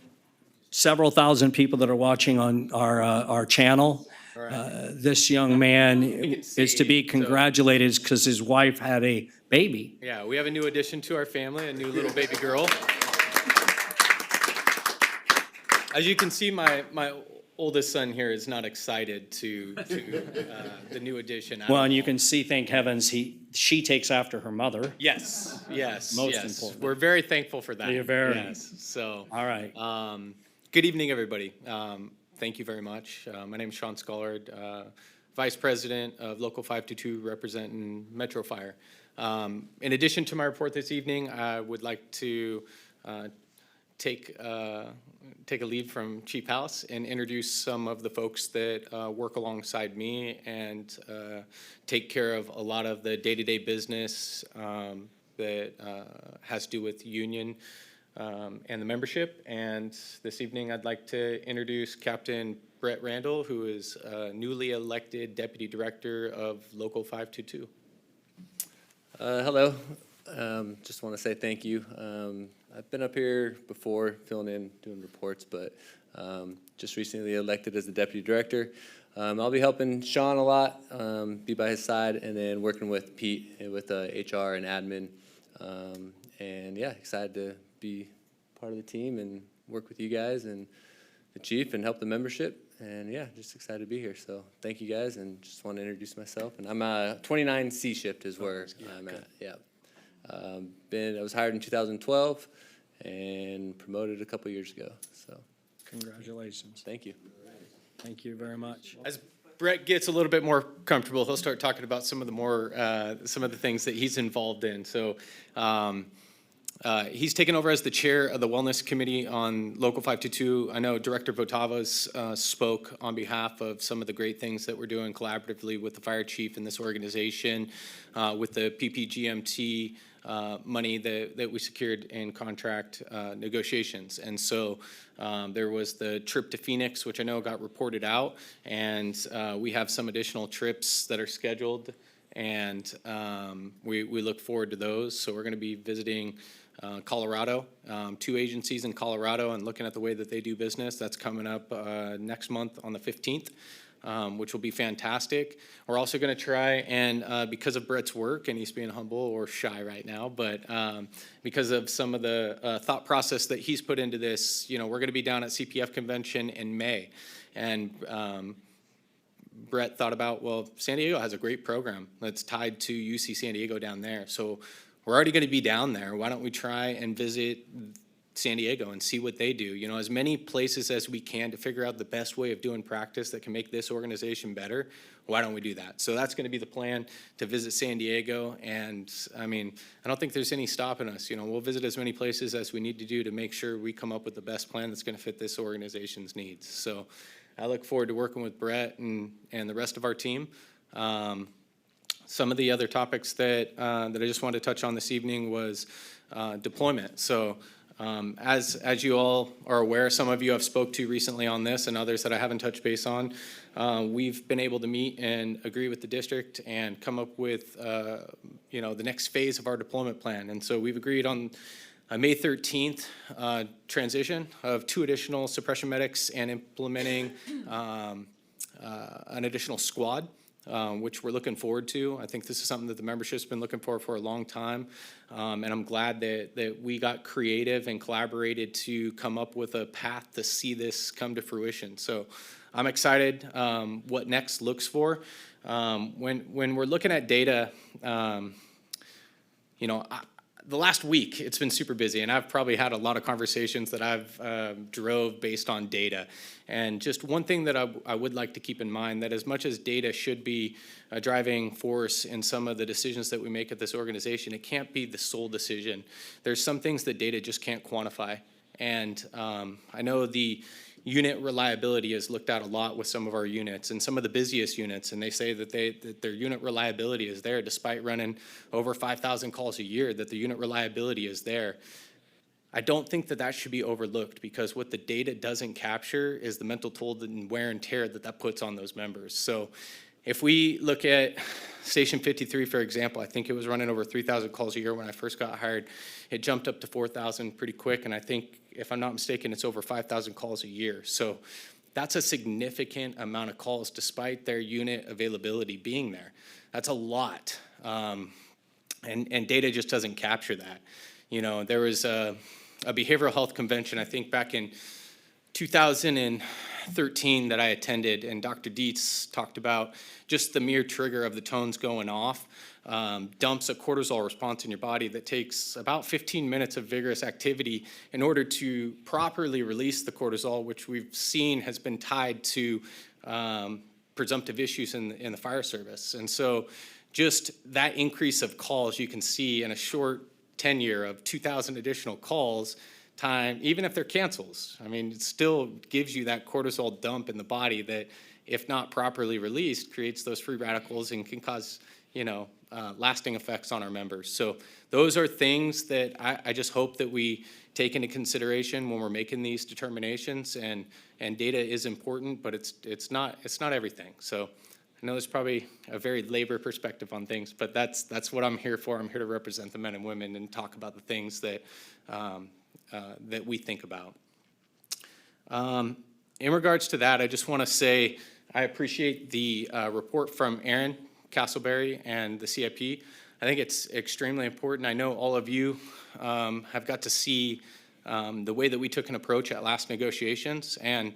A: several thousand people that are watching on our channel, this young man is to be congratulated because his wife had a baby.
E: Yeah, we have a new addition to our family, a new little baby girl. As you can see, my oldest son here is not excited to the new addition. at
A: Well, and you
E: all.
A: can see, thank heavens, she takes after her mother.
E: Yes, yes,
A: Most
E: yes.
A: important.
E: We're very thankful for that.
A: You're very.
E: Yes, so.
A: All right.
E: Good evening, everybody. Thank you very much. My name is Sean Scollard, Vice President of Local 522, representing Metro Fire. In addition to my report this evening, I would like to take a lead from Chief House and introduce some of the folks that work alongside me and take care of a lot of the day-to-day business that has to do with union and the membership. And this evening, I'd like to introduce Captain Brett Randall, who is newly elected Deputy Director of Local 522.
N: Hello. Just want to say thank you. I've been up here before, filling in, doing reports, but just recently elected as the Deputy Director. I'll be helping Sean a lot, be by his side, and then working with Pete with HR and admin. And yeah, excited to be part of the team and work with you guys and the chief and help the membership. And yeah, just excited to be here. So thank you guys, and just want to introduce myself. And I'm 29C shift is where I'm at. Yeah. I was hired in 2012 and promoted a couple years ago. So
A: Congratulations.
N: thank you.
A: Thank you very much.
E: As Brett gets a little bit more comfortable, he'll start talking about some of the things that he's involved in. So he's taken over as the chair of the Wellness Committee on Local 522. I know Director Votavas spoke on behalf of some of the great things that we're doing collaboratively with the fire chief and this organization, with the PPGMT money that we secured in contract negotiations. And so there was the trip to Phoenix, which I know got reported out, and we have some additional trips that are scheduled, and we look forward to those. So we're going to be visiting Colorado, 2 agencies in Colorado, and looking at the way that they do business. That's coming up next month on the 15th. Which will be fantastic. We're also going to try and, because of Brett's work, and he's being humble or shy right now, but because of some of the thought process that he's put into this, we're going to be down at CPF convention in May. And Brett thought about, well, San Diego has a great program that's tied to UC San Diego down there. So we're already going to be down there. Why don't we try and visit San Diego and see what they do, as many places as we can to figure out the best way of doing practice that can make this organization better. Why don't we do that? So that's going to be the plan, to visit San Diego. And I don't think there's any stopping us. We'll visit as many places as we need to do to make sure we come up with the best plan that's going to fit this organization's needs. So I look forward to working with Brett and the rest of our team. Some of the other topics that I just wanted to touch on this evening was deployment. So as you all are aware, some of you I've spoke to recently on this, and others that I haven't touched base on, we've been able to meet and agree with the district and come up with the next phase of our deployment plan. And so we've agreed on a May 13th transition of 2 additional suppression medics and implementing an additional squad, which we're looking forward to. I think this is something that the membership's been looking for a long time. And I'm glad that we got creative and collaborated to come up with a path to see this come to fruition. So I'm excited what next looks for. When we're looking at data, the last week, it's been super busy, and I've probably had a lot of conversations that I've drove based on data. And just one thing that I would like to keep in mind, that as much as data should be a driving force in some of the decisions that we make at this organization, it can't be the sole decision. There's some things that data just can't quantify. And I know the unit reliability is looked at a lot with some of our units and some of the busiest units, and they say that their unit reliability is there despite running over 5,000 calls a year, that the unit reliability is there. I don't think that that should be overlooked, because what the data doesn't capture is the mental toll and wear and tear that that puts on those members. So if we look at Station 53, for example, I think it was running over 3,000 calls a year when I first got hired. It jumped up to 4,000 pretty quick, and I think, if I'm not mistaken, it's over 5,000 calls a year. So that's a significant amount of calls despite their unit availability being there. That's a lot, and data just doesn't capture that. You know, there was a behavioral health convention, I think back in 2013 that I attended, and Dr. Dietz talked about just the mere trigger of the tones going off dumps a cortisol response in your body that takes about 15 minutes of vigorous activity in order to properly release the cortisol, which we've seen has been tied to presumptive issues in the fire service. And so just that increase of calls you can see in a short tenure of 2,000 additional calls time, even if they're cancels. I mean, it still gives you that cortisol dump in the body that, if not properly released, creates those free radicals and can cause, lasting effects on our members. So those are things that I just hope that we take into consideration when we're making these determinations. And data is important, but it's not everything. So I know there's probably a very labor perspective on things, but that's what I'm here for. I'm here to represent the men and women and talk about the things that that we think about. In regards to that, I just want to say I appreciate the report from Aaron Castleberry and the CIP. I think it's extremely important. I know all of you have got to see the way that we took an approach at last negotiations, and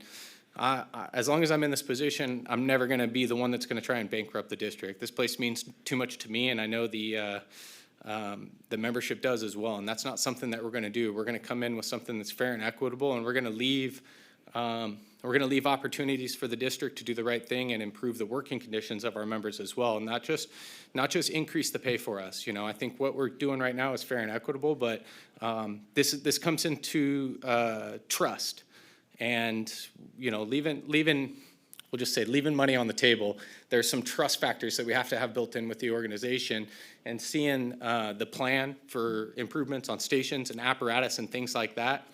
E: as long as I'm in this position, I'm never going to be the one that's going to try and bankrupt the district. This place means too much to me, and I know the membership does as well, and that's not something that we're going to do. We're going to come in with something that's fair and equitable, and we're going to leave opportunities for the district to do the right thing and improve the working conditions of our members as well, and not just increase the pay for us. You know, I think what we're doing right now is fair and equitable, but this comes into trust, and leaving money on the table. There's some trust factors that we have to have built in with the organization, and seeing the plan for improvements on stations and apparatus and things like that.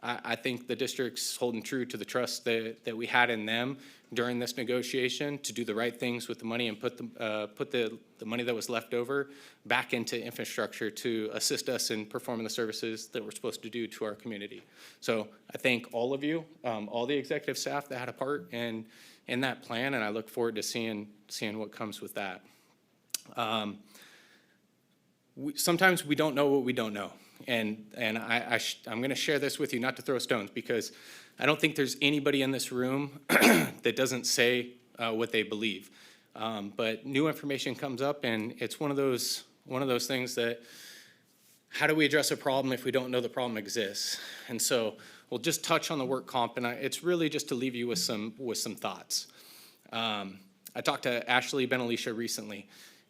E: I think the district's holding true to the trust that we had in them during this negotiation to do the right things with the money and put the money that was left over back into infrastructure to assist us in performing the services that we're supposed to do to our community. So I thank all of you, all the executive staff that had a part in that plan, and I look forward to seeing what comes with that. Sometimes we don't know what we don't know. And I'm going to share this with you, not to throw stones, because I don't think there's anybody in this room that doesn't say what they believe. But new information comes up, and it's one of those things that, how do we address a problem if we don't know the problem exists? And so we'll just touch on the work comp, and it's really just to leave you with some thoughts. I talked to Ashley Benalicia recently,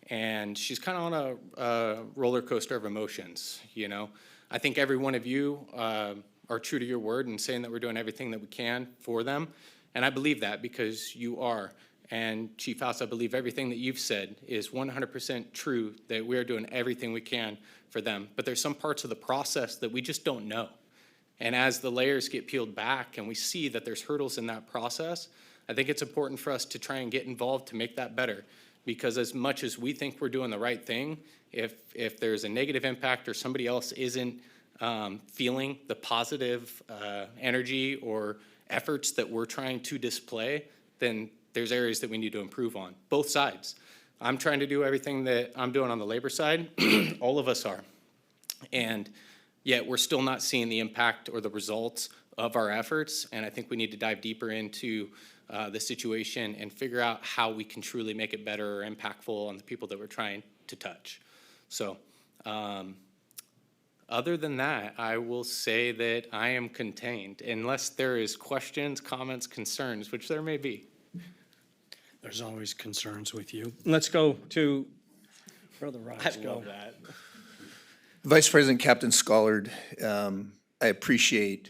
E: and she's kind of on a roller coaster of emotions. I think every one of you are true to your word and saying that we're doing everything that we can for them, and I believe that because you are. And Chief House, I believe everything that you've said is 100% true, that we are doing everything we can for them. But there's some parts of the process that we just don't know. And as the layers get peeled back and we see that there's hurdles in that process, I think it's important for us to try and get involved to make that better. Because as much as we think we're doing the right thing, if there's a negative impact or somebody else isn't feeling the positive energy or efforts that we're trying to display, then there's areas that we need to improve on, both sides. I'm trying to do everything that I'm doing on the labor side. All of us are. And yet we're still not seeing the impact or the results of our efforts. And I think we need to dive deeper into the situation and figure out how we can truly make it better or impactful on the people that we're trying to touch. So other than that, I will say that I am contained, unless there is questions, comments, concerns, which there may be.
A: There's always concerns with you. Let's go to Brother Rice.
O: I love that. Vice President Captain Scollard, I appreciate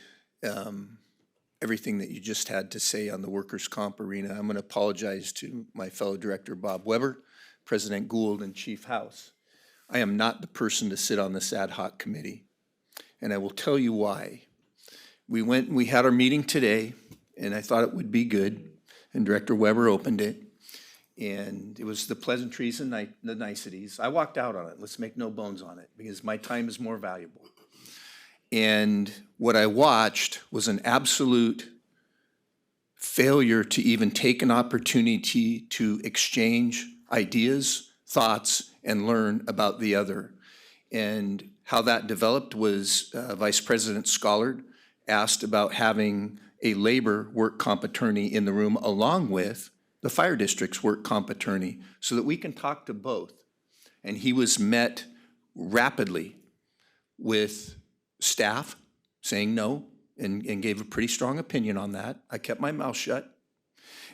O: everything that you just had to say on the workers' comp arena. I'm going to apologize to my fellow director, Bob Weber, President Gould, and Chief House. I am not the person to sit on this ad hoc committee, and I will tell you why. We had our meeting today, and I thought it would be good, and Director Weber opened it, and it was the pleasantries and the niceties. I walked out on it, let's make no bones on it, because my time is more valuable. And what I watched was an absolute failure to even take an opportunity to exchange ideas, thoughts, and learn about the other. And how that developed was Vice President Schollard asked about having a labor work comp attorney in the room along with the fire district's work comp attorney so that we can talk to both. And he was met rapidly with staff saying no and gave a pretty strong opinion on that. I kept my mouth shut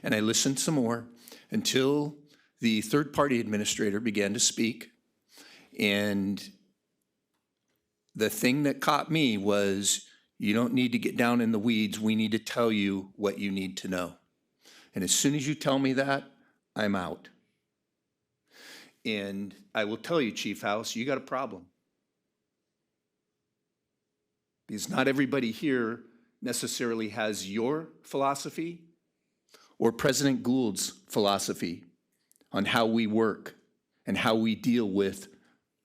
O: and I listened some more until the third-party administrator began to speak. And the thing that caught me was, you don't need to get down in the weeds. We need to tell you what you need to know. And as soon as you tell me that, I'm out. And I will tell you, Chief House, you got a problem. Because not everybody here necessarily has your philosophy or President Gould's philosophy on how we work and how we deal with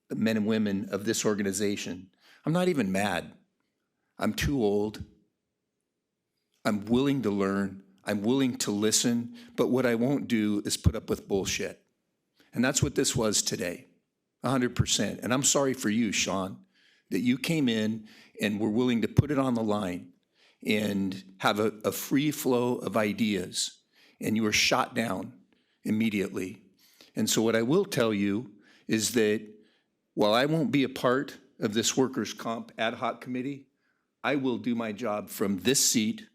O: the men and women of this organization. I'm not even mad. I'm too old. I'm willing to learn. I'm willing to listen. But what I won't do is put up with bullshit. And that's what this was today, 100%. And I'm sorry for you, Sean, that you came in and were willing to put it on the line and have a free flow of ideas. And you were shot down immediately. And so what I will tell you is that while I won't be a part of this workers' comp ad hoc committee, I will do my job from this seat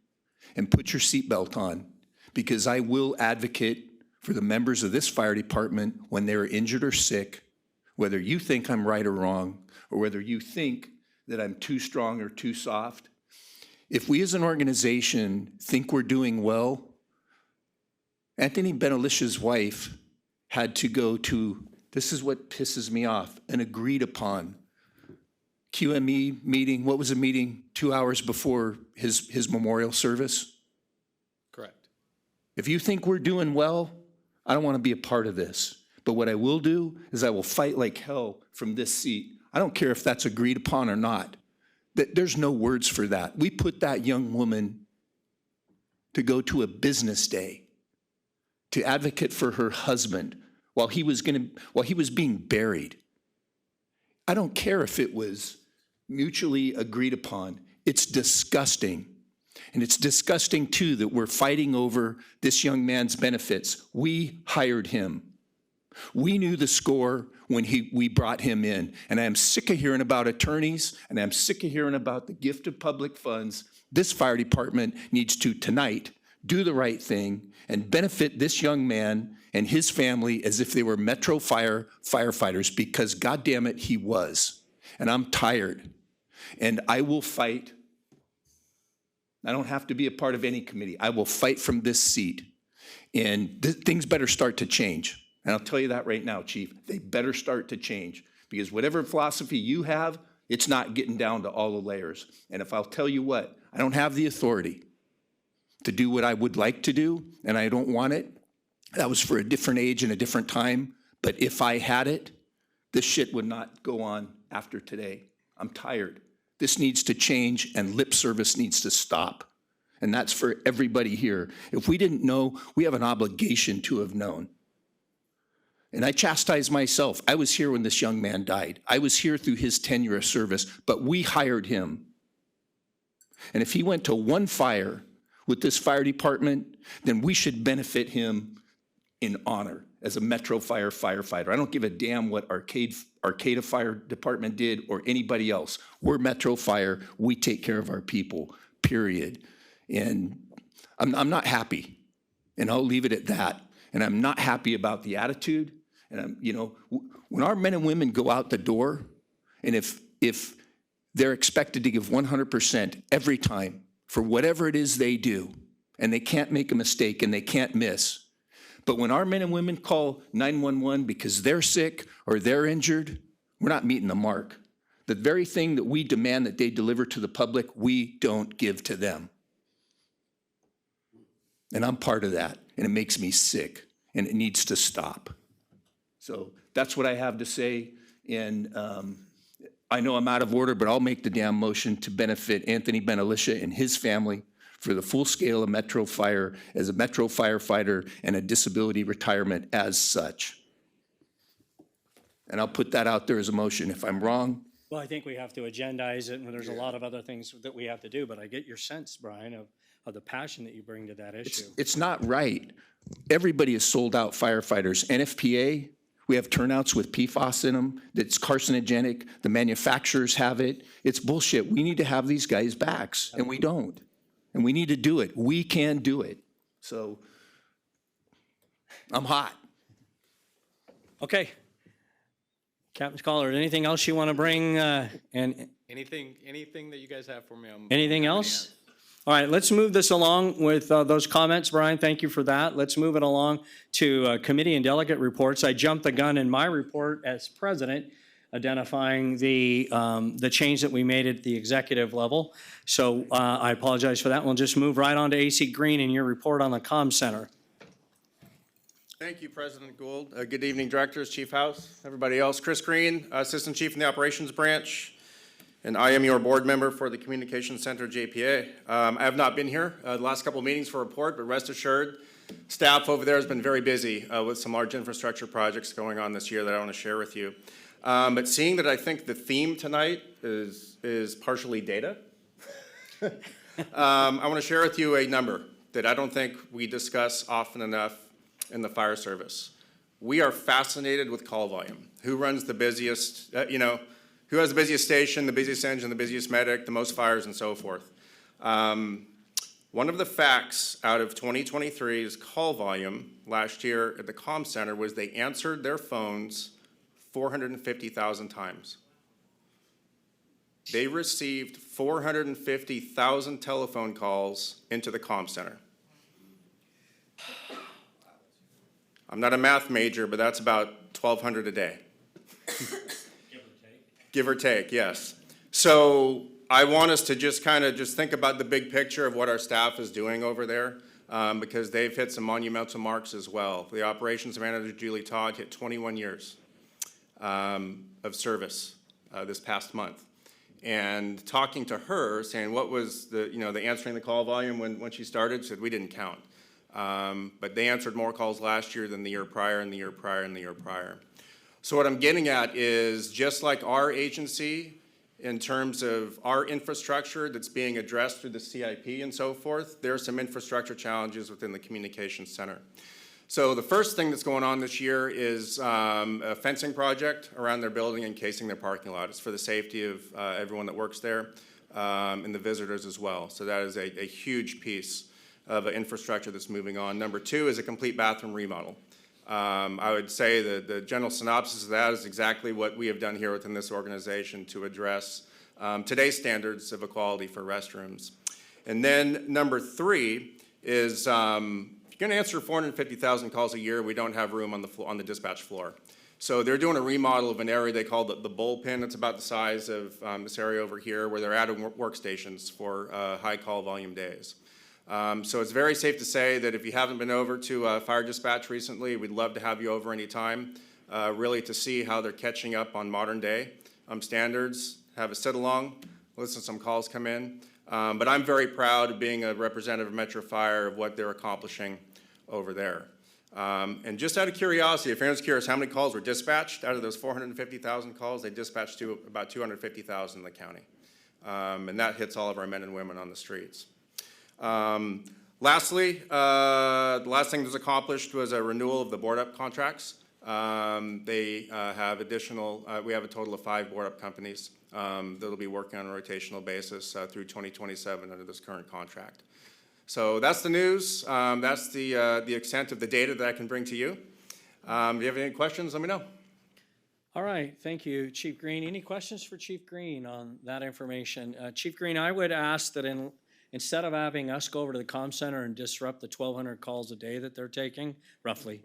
O: and put your seatbelt on, because I will advocate for the members of this fire department when they're injured or sick, whether you think I'm right or wrong, or whether you think that I'm too strong or too soft. If we as an organization think we're doing well, Anthony Benalicia's wife had to go to, this is what pisses me off, an agreed upon QME meeting. What was a meeting 2 hours before his memorial service?
E: Correct.
O: If you think we're doing well, I don't want to be a part of this. But what I will do is I will fight like hell from this seat. I don't care if that's agreed upon or not. There's no words for that. We put that young woman to go to a business day to advocate for her husband while he was being buried. I don't care if it was mutually agreed upon. It's disgusting. And it's disgusting too that we're fighting over this young man's benefits. We hired him. We knew the score when we brought him in. And I am sick of hearing about attorneys, and I'm sick of hearing about the gift of public funds. This fire department needs to tonight do the right thing and benefit this young man and his family as if they were Metro Fire firefighters, because goddamn it, he was. And I'm tired. And I will fight. I don't have to be a part of any committee. I will fight from this seat. And things better start to change. And I'll tell you that right now, Chief. They better start to change. Because whatever philosophy you have, it's not getting down to all the layers. And if I'll tell you what, I don't have the authority to do what I would like to do, and I don't want it. That was for a different age and a different time. But if I had it, this shit would not go on after today. I'm tired. This needs to change, and lip service needs to stop. And that's for everybody here. If we didn't know, we have an obligation to have known. And I chastise myself. I was here when this young man died. I was here through his tenure of service, but we hired him. And if he went to one fire with this fire department, then we should benefit him in honor as a Metro Fire firefighter. I don't give a damn what Arcata Fire Department did or anybody else. We're Metro Fire. We take care of our people, period. And I'm not happy, and I'll leave it at that. And I'm not happy about the attitude. And when our men and women go out the door, and if they're expected to give 100% every time for whatever it is they do, and they can't make a mistake and they can't miss. But when our men and women call 911 because they're sick or they're injured, we're not meeting the mark. The very thing that we demand that they deliver to the public, we don't give to them. And I'm part of that, and it makes me sick, and it needs to stop. So that's what I have to say, and I know I'm out of order, but I'll make the damn motion to benefit Anthony Benalicia and his family for the full scale of Metro Fire as a Metro firefighter and a disability retirement as such. And I'll put that out there as a motion. If I'm wrong,
A: Well, I think we have to agendize it, and there's a lot of other things that we have to do, but I get your sense, Brian, of the passion that you bring to that issue.
O: it's not right. Everybody is sold out firefighters. NFPA, we have turnouts with PFAS in them that's carcinogenic. The manufacturers have it. It's bullshit. We need to have these guys' backs, and we don't. And we need to do it. We can do it. So I'm hot.
A: Okay. Captain Scholar, anything else you want to bring? And
E: Anything that you guys have for me?
A: anything else? All right, let's move this along with those comments. Brian, thank you for that. Let's move it along to committee and delegate reports. I jumped the gun in my report as president, identifying the change that we made at the executive level. So I apologize for that. We'll just move right on to AC Green and your report on the comm center.
P: Thank you, President Gould. Good evening, directors, Chief House, everybody else. Chris Green, Assistant Chief in the Operations Branch, and I am your board member for the Communications Center, JPA. I have not been here the last couple of meetings for a report, but rest assured, staff over there has been very busy with some large infrastructure projects going on this year that I want to share with you. But seeing that I think the theme tonight is partially data, I want to share with you a number that I don't think we discuss often enough in the fire service. We are fascinated with call volume. Who runs the busiest, who has the busiest station, the busiest engine, the busiest medic, the most fires, and so forth. One of the facts out of 2023's call volume last year at the comm center was they answered their phones 450,000 times. They received 450,000 telephone calls into the comm center. I'm not a math major, but that's about 1,200 a day. Give or take, yes. So I want us to just think about the big picture of what our staff is doing over there, because they've hit some monumental marks as well. The operations manager, Julie Todd, hit 21 years of service this past month. And talking to her, saying what was the answering the call volume when she started, said we didn't count. But they answered more calls last year than the year prior and the year prior and the year prior. So what I'm getting at is just like our agency in terms of our infrastructure that's being addressed through the CIP and so forth, there are some infrastructure challenges within the communications center. So the first thing that's going on this year is a fencing project around their building encasing their parking lot. It's for the safety of everyone that works there and the visitors as well. So that is a huge piece of infrastructure that's moving on. Number two is a complete bathroom remodel. I would say that the general synopsis of that is exactly what we have done here within this organization to address today's standards of equality for restrooms. And then number three is if you're going to answer 450,000 calls a year, we don't have room on the dispatch floor. So they're doing a remodel of an area they call the bullpen. It's about the size of this area over here where they're adding workstations for high call volume days. So it's very safe to say that if you haven't been over to fire dispatch recently, we'd love to have you over anytime, really to see how they're catching up on modern day standards, have a sit along, listen to some calls come in. But I'm very proud of being a representative of Metro Fire of what they're accomplishing over there. And just out of curiosity, if anyone's curious how many calls were dispatched, out of those 450,000 calls, they dispatched to about 250,000 in the county. And that hits all of our men and women on the streets. Lastly, the last thing that was accomplished was a renewal of the board-up contracts. They have additional, we have a total of 5 board-up companies that'll be working on a rotational basis through 2027 under this current contract. So that's the news. That's the extent of the data that I can bring to you. If you have any questions, let me know.
A: All right, thank you, Chief Green. Any questions for Chief Green on that information? Chief Green, I would ask that instead of having us go over to the comm center and disrupt the 1,200 calls a day that they're taking, roughly,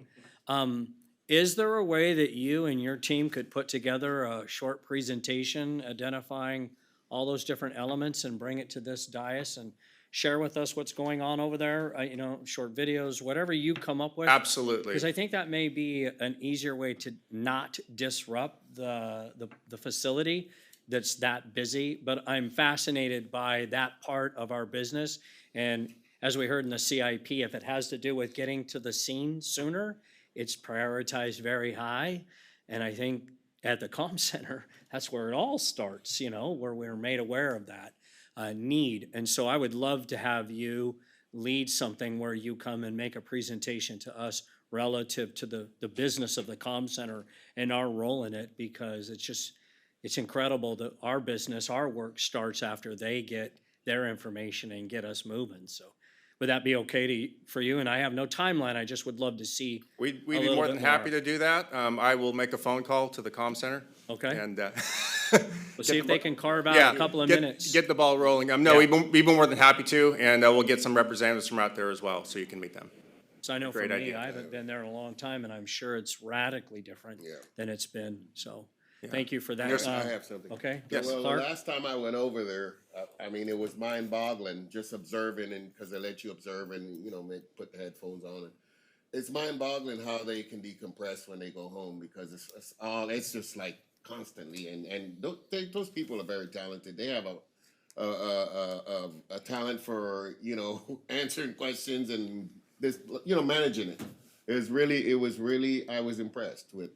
A: is there a way that you and your team could put together a short presentation identifying all those different elements and bring it to this dais and share with us what's going on over there? You know, short videos, whatever you come up with.
P: Absolutely.
A: Because I think that may be an easier way to not disrupt the facility that's that busy. But I'm fascinated by that part of our business. And as we heard in the CIP, if it has to do with getting to the scene sooner, it's prioritized very high. And I think at the comm center, that's where it all starts, you know, where we're made aware of that need. And so I would love to have you lead something where you come and make a presentation to us relative to the business of the comm center and our role in it, because it's incredible that our business, our work starts after they get their information and get us moving. So would that be okay for you? And I have no timeline. I just would love to see.
P: We'd be more than happy to do that. I will make a phone call to the comm center.
A: Okay.
P: And
A: We'll see if they can carve out a couple of minutes.
P: Get the ball rolling. No,
A: Yeah.
P: we'd be more than happy to, and we'll get some representatives from out there as well, so you can meet them.
A: So I know for
P: Great
A: me,
P: idea.
A: I haven't been there in a long time, and I'm sure it's radically different than it's been. So thank you for that.
M: I have something.
A: Okay.
P: Yes.
M: Well,
A: Clark?
M: the last time I went over there, I mean, it was mind-boggling just observing, and because they let you observe and put the headphones on. And it's mind-boggling how they can decompress when they go home, because it's just like constantly. And those people are very talented. They have a talent for answering questions and this managing it. It was really I was impressed with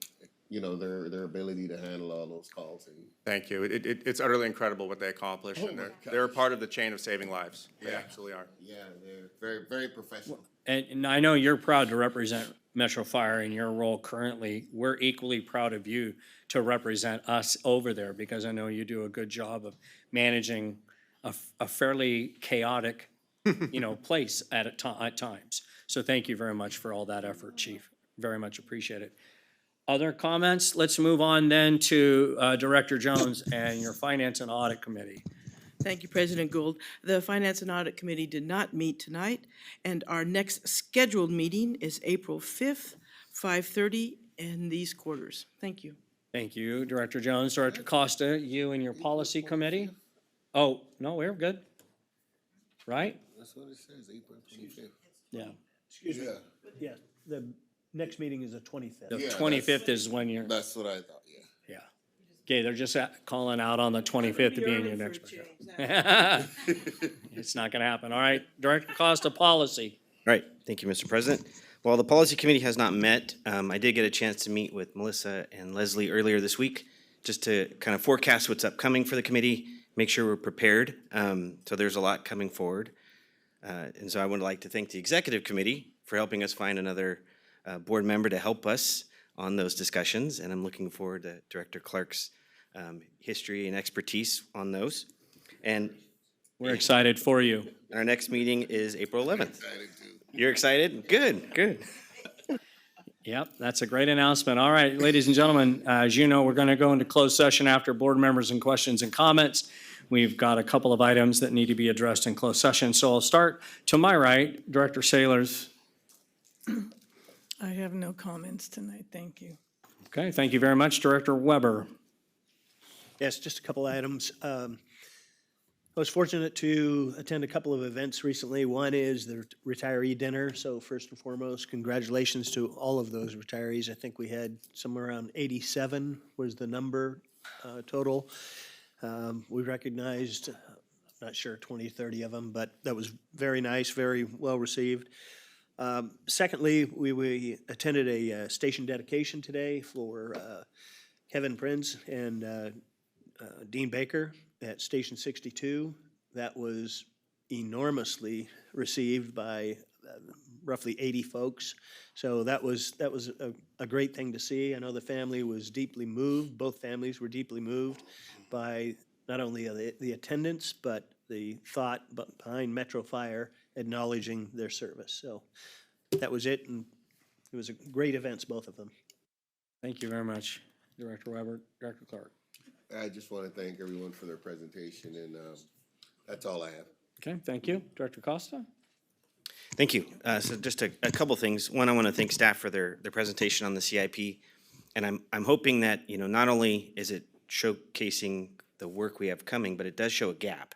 M: their ability to handle all those calls. And
P: Thank you. It's utterly incredible what they accomplish, and they're a part of the chain of saving lives. They absolutely are.
M: yeah, they're very, very professional.
A: And I know you're proud to represent Metro Fire in your role currently. We're equally proud of you to represent us over there, because I know you do a good job of managing a fairly chaotic, place at times. So thank you very much for all that effort, Chief. Very much appreciate it. Other comments? Let's move on then to Director Jones and your Finance and Audit Committee.
C: Thank you, President Gould. The Finance and Audit Committee did not meet tonight, and our next scheduled meeting is April 5th, 5:30 in these quarters. Thank you.
A: Thank you, Director Jones. Director Costa, you and your Policy Committee? Oh, no, we're good. Right?
M: That's what it says, April 25th.
A: Yeah.
Q: Excuse me. Yeah, the next meeting is the 25th.
A: The 25th is when you're,
M: That's what I thought, yeah.
A: okay, they're just calling out on the 25th to be in your next meeting. It's not gonna happen. All right, Director Costa, Policy.
R: All right, thank you, Mr. President. While the Policy Committee has not met, I did get a chance to meet with Melissa and Leslie earlier this week, just to kind of forecast what's upcoming for the committee, make sure we're prepared. So there's a lot coming forward. And so I would like to thank the Executive Committee for helping us find another board member to help us on those discussions. And I'm looking forward to Director Clark's history and expertise on those. And
A: we're excited for you.
R: Our next meeting is April 11th. You're excited? Good, good.
A: Yep, that's a great announcement. All right, ladies and gentlemen, as you know, we're going to go into closed session after board members and questions and comments. We've got a couple of items that need to be addressed in closed session. So I'll start to my right, Director Saylors.
B: I have no comments tonight, thank you.
A: Okay, thank you very much. Director Weber.
Q: Yes, just a couple items. I was fortunate to attend a couple of events recently. One is the retiree dinner. So first and foremost, congratulations to all of those retirees. I think we had somewhere around 87 was the number total. We recognized, not sure, 20, 30 of them, but that was very nice, very well received. Secondly, we attended a station dedication today for Kevin Prinz and Dean Baker at Station 62. That was enormously received by roughly 80 folks. So that was a great thing to see. I know the family was deeply moved. Both families were deeply moved by not only the attendance, but the thought behind Metro Fire acknowledging their service. So that was it, and it was a great events, both of them.
A: Thank you very much, Director Weber. Director Clark.
M: I just want to thank everyone for their presentation, and that's all I have.
A: Okay, thank you. Director Costa?
R: Thank you. So just a couple things. One, I want to thank staff for their presentation on the CIP. And I'm hoping that, not only is it showcasing the work we have coming, but it does show a gap.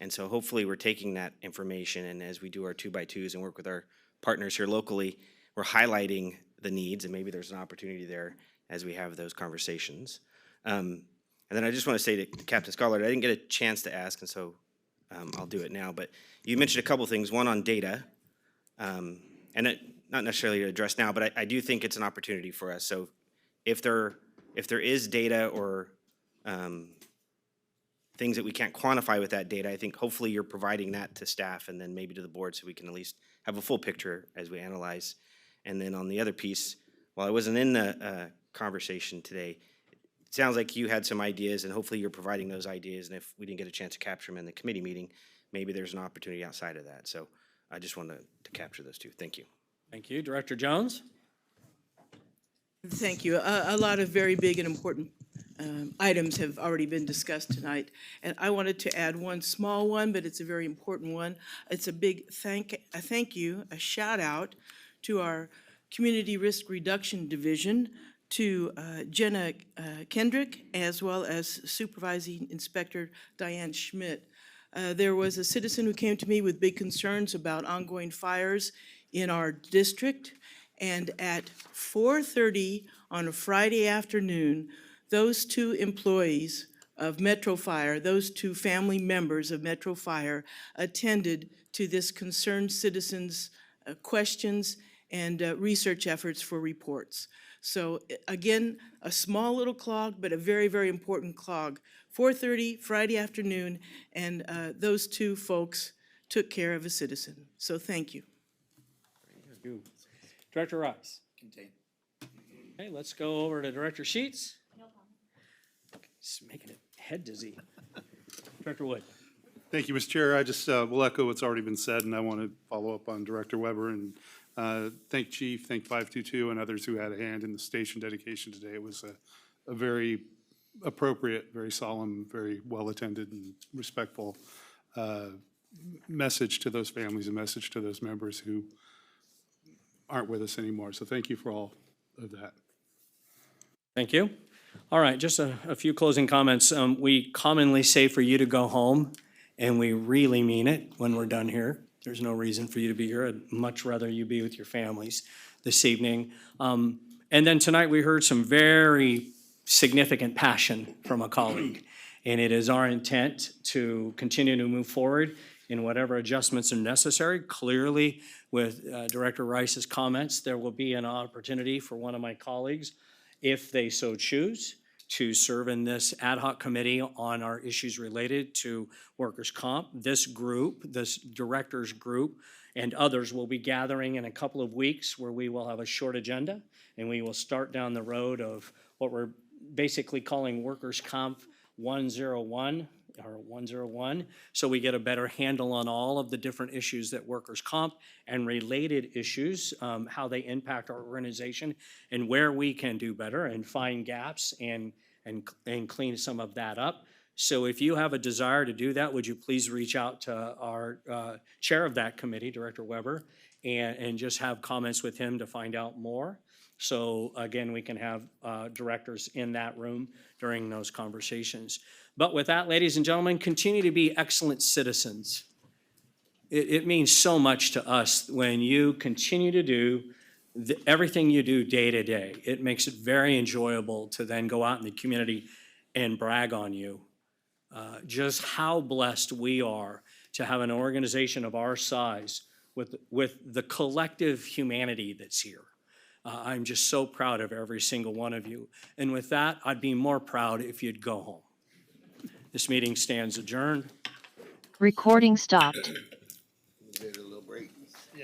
R: And so hopefully we're taking that information, and as we do our 2x2s and work with our partners here locally, we're highlighting the needs, and maybe there's an opportunity there as we have those conversations. And then I just want to say to Captain Scholar, I didn't get a chance to ask, and so I'll do it now. But you mentioned a couple things, one on data, and it, not necessarily to address now, but I do think it's an opportunity for us. So if there is data or things that we can't quantify with that data, I think hopefully you're providing that to staff and then maybe to the board so we can at least have a full picture as we analyze. And then on the other piece, while I wasn't in the conversation today, it sounds like you had some ideas, and hopefully you're providing those ideas. And if we didn't get a chance to capture them in the committee meeting, maybe there's an opportunity outside of that. So I just wanted to capture those two. Thank you.
A: Thank you. Director Jones?
C: Thank you. A lot of very big and important items have already been discussed tonight. And I wanted to add one small one, but it's a very important one. It's a big thank you, a shout out to our Community Risk Reduction Division, to Jenna Kendrick, as well as Supervising Inspector Diane Schmidt. There was a citizen who came to me with big concerns about ongoing fires in our district. And at 4:30 on a Friday afternoon, those two employees of Metro Fire, those two family members of Metro Fire, attended to this concerned citizens' questions and research efforts for reports. So again, a small little clog, but a very, very important clog. 4:30 Friday afternoon, and those two folks took care of a citizen. So thank you.
A: Thank you. Director Rice?
L: Contain.
A: Okay, let's go over to Director Sheets. No problem. Just making it head dizzy. Director Wood?
D: Thank you, Mr. Chair. I just will echo what's already been said, and I want to follow up on Director Weber and thank Chief, thank 522 and others who had a hand in the station dedication today. It was a very appropriate, very solemn, very well-attended and respectful message to those families, a message to those members who aren't with us anymore. So thank you for all of that.
A: Thank you. All right, just a few closing comments. We commonly say for you to go home, and we really mean it when we're done here. There's no reason for you to be here. I'd much rather you be with your families this evening. And then tonight we heard some very significant passion from a colleague. And it is our intent to continue to move forward in whatever adjustments are necessary. Clearly, with Director Rice's comments, there will be an opportunity for one of my colleagues, if they so choose, to serve in this ad hoc committee on our issues related to workers' comp. This group, this director's group, and others will be gathering in a couple of weeks where we will have a short agenda, and we will start down the road of what we're basically calling workers' comp 101, so we get a better handle on all of the different issues that workers' comp and related issues, how they impact our organization, and where we can do better and find gaps and clean some of that up. So if you have a desire to do that, would you please reach out to our chair of that committee, Director Weber, and just have comments with him to find out more. So again, we can have directors in that room during those conversations. But with that, ladies and gentlemen, continue to be excellent citizens. It means so much to us when you continue to do everything you do day to day. It makes it very enjoyable to then go out in the community and brag on you. Just how blessed we are to have an organization of our size with the collective humanity that's here. I'm just so proud of every single one of you. And with that, I'd be more proud if you'd go home. This meeting stands adjourned.
S: Recording stopped.